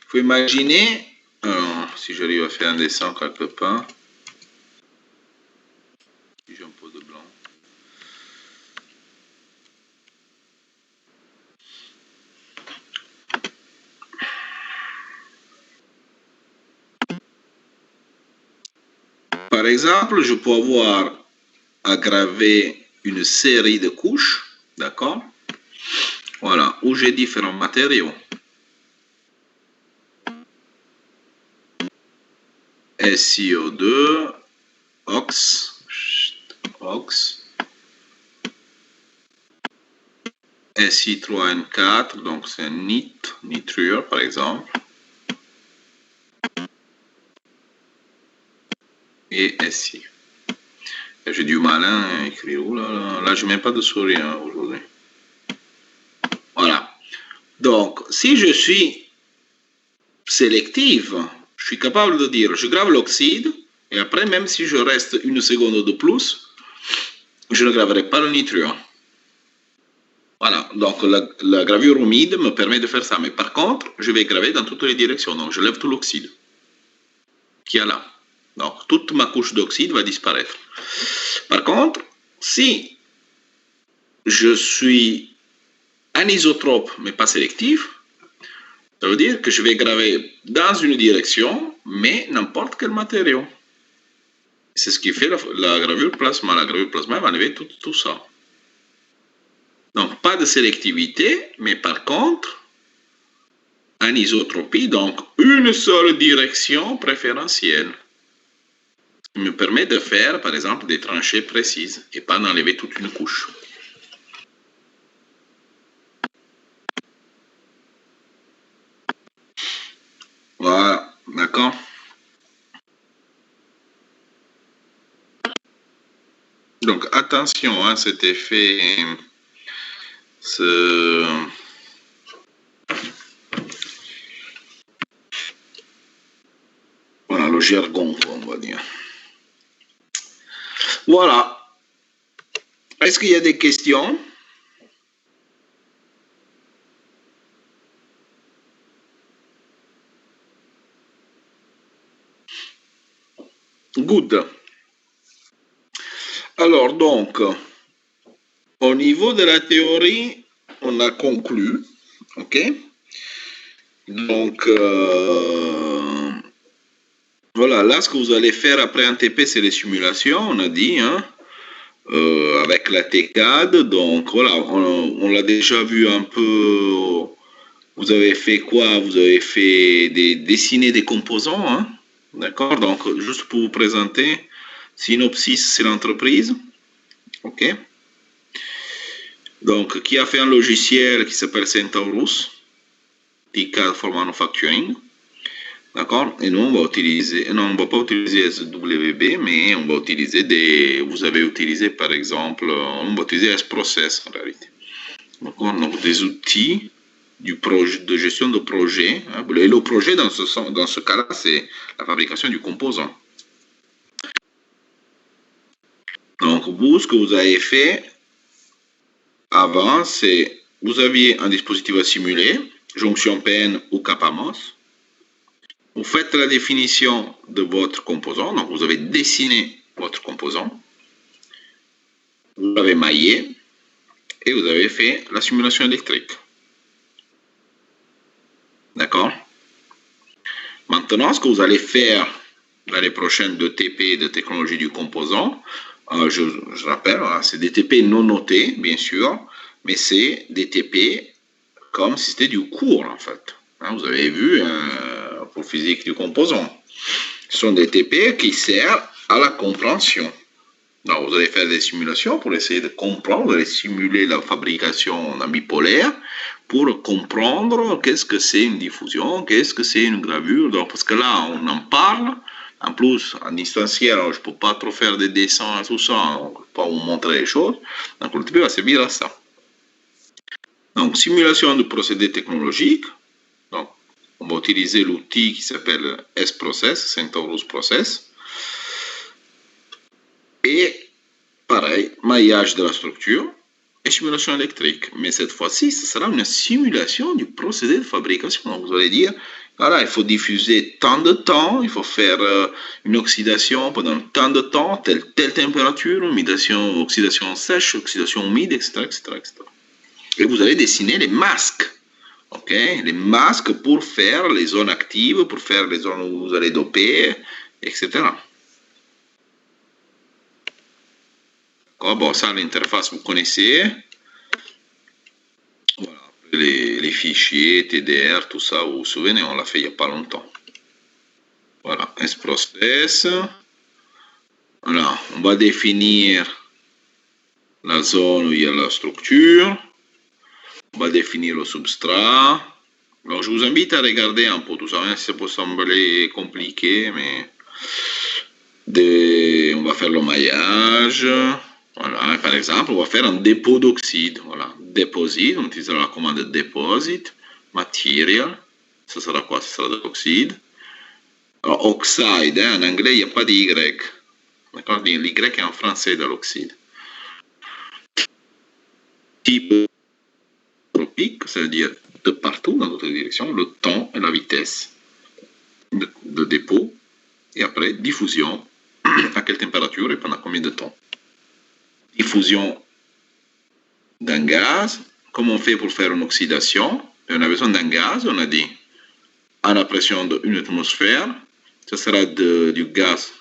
faut imaginer, si j'arrive à faire un dessin quelque part, si j'ai un peu de blanc. Par exemple, je peux avoir à graver une série de couches, d'accord? Voilà, où j'ai différents matériaux. SiO2, ox, Si3N4, donc c'est nitrure par exemple, et Si. J'ai du mal à écrire, là je ne mets pas de souris aujourd'hui. Voilà. Donc, si je suis sélective, je suis capable de dire, je grave l'oxyde, et après, même si je reste une seconde de plus, je ne graverai pas le nitrure. Voilà, donc la gravure humide me permet de faire ça. Mais par contre, je vais graver dans toutes les directions. Donc, je lève tout l'oxyde qu'il y a là. Donc, toute ma couche d'oxyde va disparaître. Par contre, si je suis anisotrope, mais pas sélectif, ça veut dire que je vais graver dans une direction, mais n'importe quel matériau. C'est ce qui fait la gravure plasma. La gravure plasma va enlever tout ça. Donc, pas de sélectivité, mais par contre, anisotropie, donc une seule direction préférentielle. Ce qui me permet de faire, par exemple, des tranchées précises et pas d'enlever toute une couche. Voilà, d'accord? Donc, attention à cet effet, voilà, le jargon, on va dire. Voilà. Est-ce qu'il y a des questions? Good. Alors, donc, au niveau de la théorie, on a conclu, ok? Donc, voilà, là, ce que vous allez faire après un TP, c'est les simulations, on a dit, hein, avec la TCAD. Donc, voilà, on l'a déjà vu un peu. Vous avez fait quoi? Vous avez fait dessiner des composants, hein? D'accord? Donc, juste pour vous présenter, Synopsys, c'est l'entreprise. OK? Donc, qui a fait un logiciel qui s'appelle Centaurus, TCAD for Manufacturing. D'accord? Et nous, on va utiliser, non, on ne va pas utiliser SWB, mais on va utiliser vous avez utilisé par exemple, on va utiliser S-Process en réalité. D'accord? Donc, des outils de gestion de projet. Hein. Et le projet, dans ce cas-là, c'est la fabrication du composant. Donc, vous, ce que vous avez fait avant, c'est vous aviez un dispositif à simuler, jonction PN ou CAPAMOS. Vous faites la définition de votre composant, donc vous avez dessiné votre composant, vous l'avez maillé et vous avez fait la simulation électrique. D'accord? Maintenant, ce que vous allez faire l'année prochaine de TP, de technologie du composant, je rappelle, hein, c'est des TP non notés, bien sûr, mais c'est des TP comme si c'était du cours, en fait. Hein, vous avez vu pour physique du composant. Ce sont des TP qui servent à la compréhension. Donc, vous allez faire des simulations pour essayer de comprendre, vous allez simuler la fabrication en bipolaire pour comprendre qu'est-ce que c'est une diffusion, qu'est-ce que c'est une gravure. Donc, parce que là, on en parle. En plus, en distanciel, je ne peux pas trop faire des dessins et tout ça, donc je ne peux pas vous montrer les choses. Donc, le TP va servir à ça. Donc, simulation de procédés technologiques. Donc, on va utiliser l'outil qui s'appelle S-Process, Centaurus Process. Et pareil, maillage de la structure et simulation électrique. Mais cette fois-ci, ce sera une simulation du procédé de fabrication. Donc, vous allez dire, voilà, il faut diffuser tant de temps, il faut faire une oxydation pendant tant de temps, telle température, oxydation sèche, oxydation humide, etc., etc., etc. Et vous allez dessiner les masques. Okay? Les masques pour faire les zones actives, pour faire les zones où vous allez doper, etc. Bon, ça, l'interface, vous connaissez. Voilà, les fichiers, TDR, tout ça, vous vous souvenez, on l'a fait il n'y a pas longtemps. Voilà, S-Process. Voilà, on va définir la zone où il y a la structure. On va définir le substrat. Alors, je vous invite à regarder un peu tout ça, même si ça peut sembler compliqué, mais on va faire le maillage. Voilà, par exemple, on va faire un dépôt d'oxyde. Voilà, deposit, on utilisera la commande deposit, material, ça sera quoi? Ça sera de l'oxyde. Alors, oxide, en anglais, il n'y a pas d'Y. D'accord? L'Y est en français de l'oxyde. Type tropique, c'est-à-dire de partout, dans toutes les directions, le temps et la vitesse de dépôt. Et après, diffusion, à quelle température et pendant combien de temps. Diffusion d'un gaz, comment on fait pour faire une oxydation? On a besoin d'un gaz, on a dit, à la pression d'une atmosphère, ce sera du gaz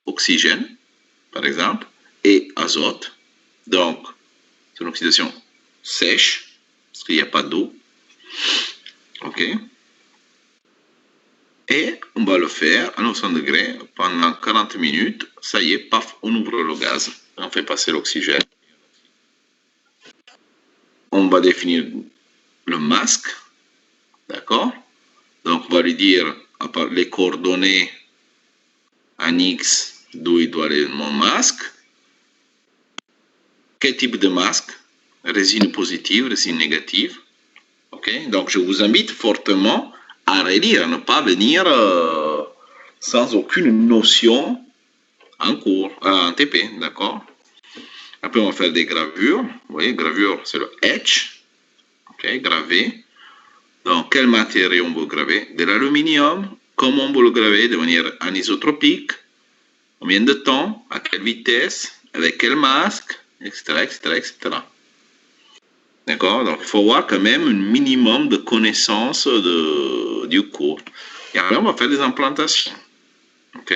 oxygène, par exemple, et azote. Donc, c'est une oxydation sèche, parce qu'il n'y a pas d'eau. OK? Et on va le faire à 900 degrés pendant 40 minutes. Ça y est, paf, on ouvre le gaz. On fait passer l'oxygène. On va définir le masque. D'accord? Donc, on va lui dire les coordonnées en X d'où il doit aller mon masque. Quel type de masque? Résine positive, résine négative. OK? Donc, je vous invite fortement à relire, à ne pas venir sans aucune notion en cours, en TP, d'accord? Après, on va faire des gravures. Vous voyez, gravure, c'est le etch. OK, graver. Donc, quel matériau on veut graver? De l'aluminium. Comment on veut le graver? De manière anisotropique. Combien de temps? À quelle vitesse? Avec quel masque? Etc., etc., etc. D'accord? Donc, il faut avoir quand même un minimum de connaissances du cours. Et après, on va faire des implantations. OK?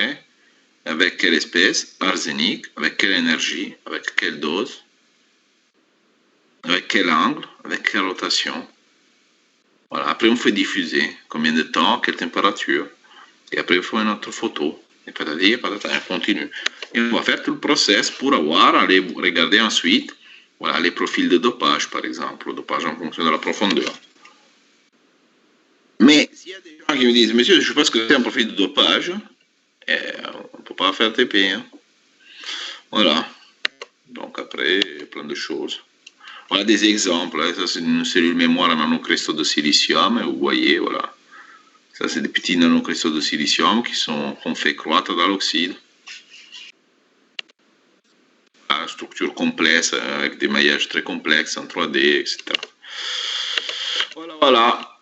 Avec quelle espèce? Arsenic. Avec quelle énergie? Avec quelle dose? Avec quel angle? Avec quelle rotation? Voilà. Après, on fait diffuser. Combien de temps? Quelle température? Et après, il faut une autre photo. Et patati, patata, on continue. Et on va faire tout le process pour aller regarder ensuite voilà, les profils de dopage, par exemple, le dopage en fonction de la profondeur. Mais s'il y a des gens qui me disent, monsieur, je ne sais pas ce que c'est un profil de dopage, on ne peut pas faire TP. Hein. Voilà. Donc après, plein de choses. Voilà des exemples. Hein. Ça, c'est une cellule mémoire en nanocristaux de silicium. Et vous voyez, voilà. Ça, c'est des petits nanocristaux de silicium qu'on fait croître dans l'oxyde. Structure complexe, avec des maillages très complexes en 3D, etc. Voilà, voilà.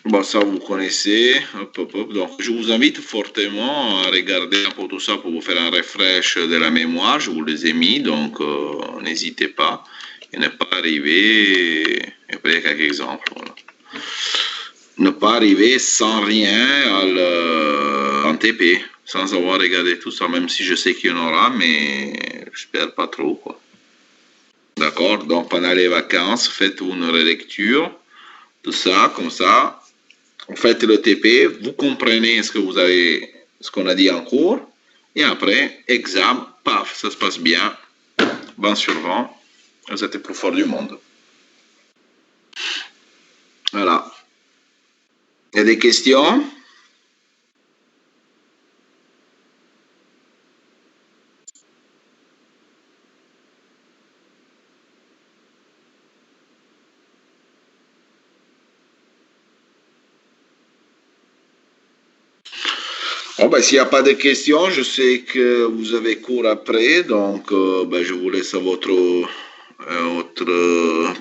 Bon, ça, vous connaissez. Hop, hop, hop. Donc, je vous invite fortement à regarder un peu tout ça pour vous faire un refresh de la mémoire. Je vous les ai mis, donc n'hésitez pas. Il n'est pas arrivé. Et après, quelques exemples. Voilà. ne pas arriver sans rien en TP, sans avoir regardé tout ça, même si je sais qu'il y en aura, mais j'espère pas trop, quoi. D'accord? Donc pendant les vacances, faites une relecture de ça, comme ça. Vous faites le TP, vous comprenez ce qu'on a dit en cours, et après, examen, paf, ça se passe bien, 20 sur 20, vous êtes le plus fort du monde. Voilà. Il y a des questions? Bon, ben, s'il n'y a pas de questions, je sais que vous avez cours après, donc ben, je vous laisse à votre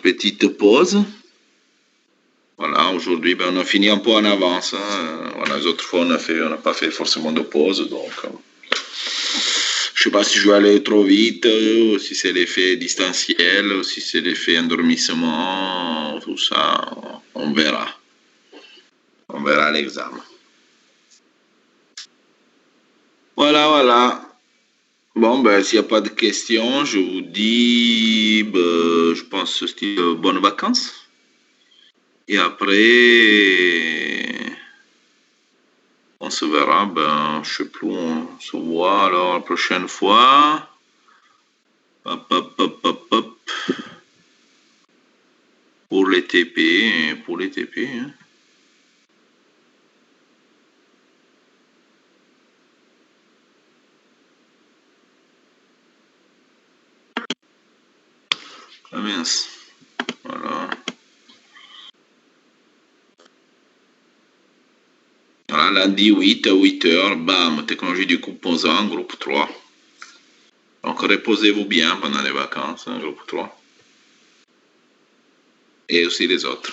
petite pause. Voilà, aujourd'hui, ben, on a fini un peu en avance, hein. Voilà, les autres fois, on n'a pas fait forcément de pause, donc je sais pas si je vais aller trop vite, si c'est l'effet distanciel, si c'est l'effet endormissement, tout ça, on verra. On verra l'examen. Voilà, voilà. Bon, ben, s'il n'y a pas de questions, je vous dis, ben, je pense, style, bonnes vacances. Et après, on se verra, ben, je sais plus, on se voit alors la prochaine fois. Hop, hop, hop, hop, hop. Pour les TP, hein. Ah mince. Voilà. Voilà, lundi 8 à 8 heures, bam, technologie du composant, groupe 3. Donc reposez-vous bien pendant les vacances, hein, groupe 3. Et aussi les autres.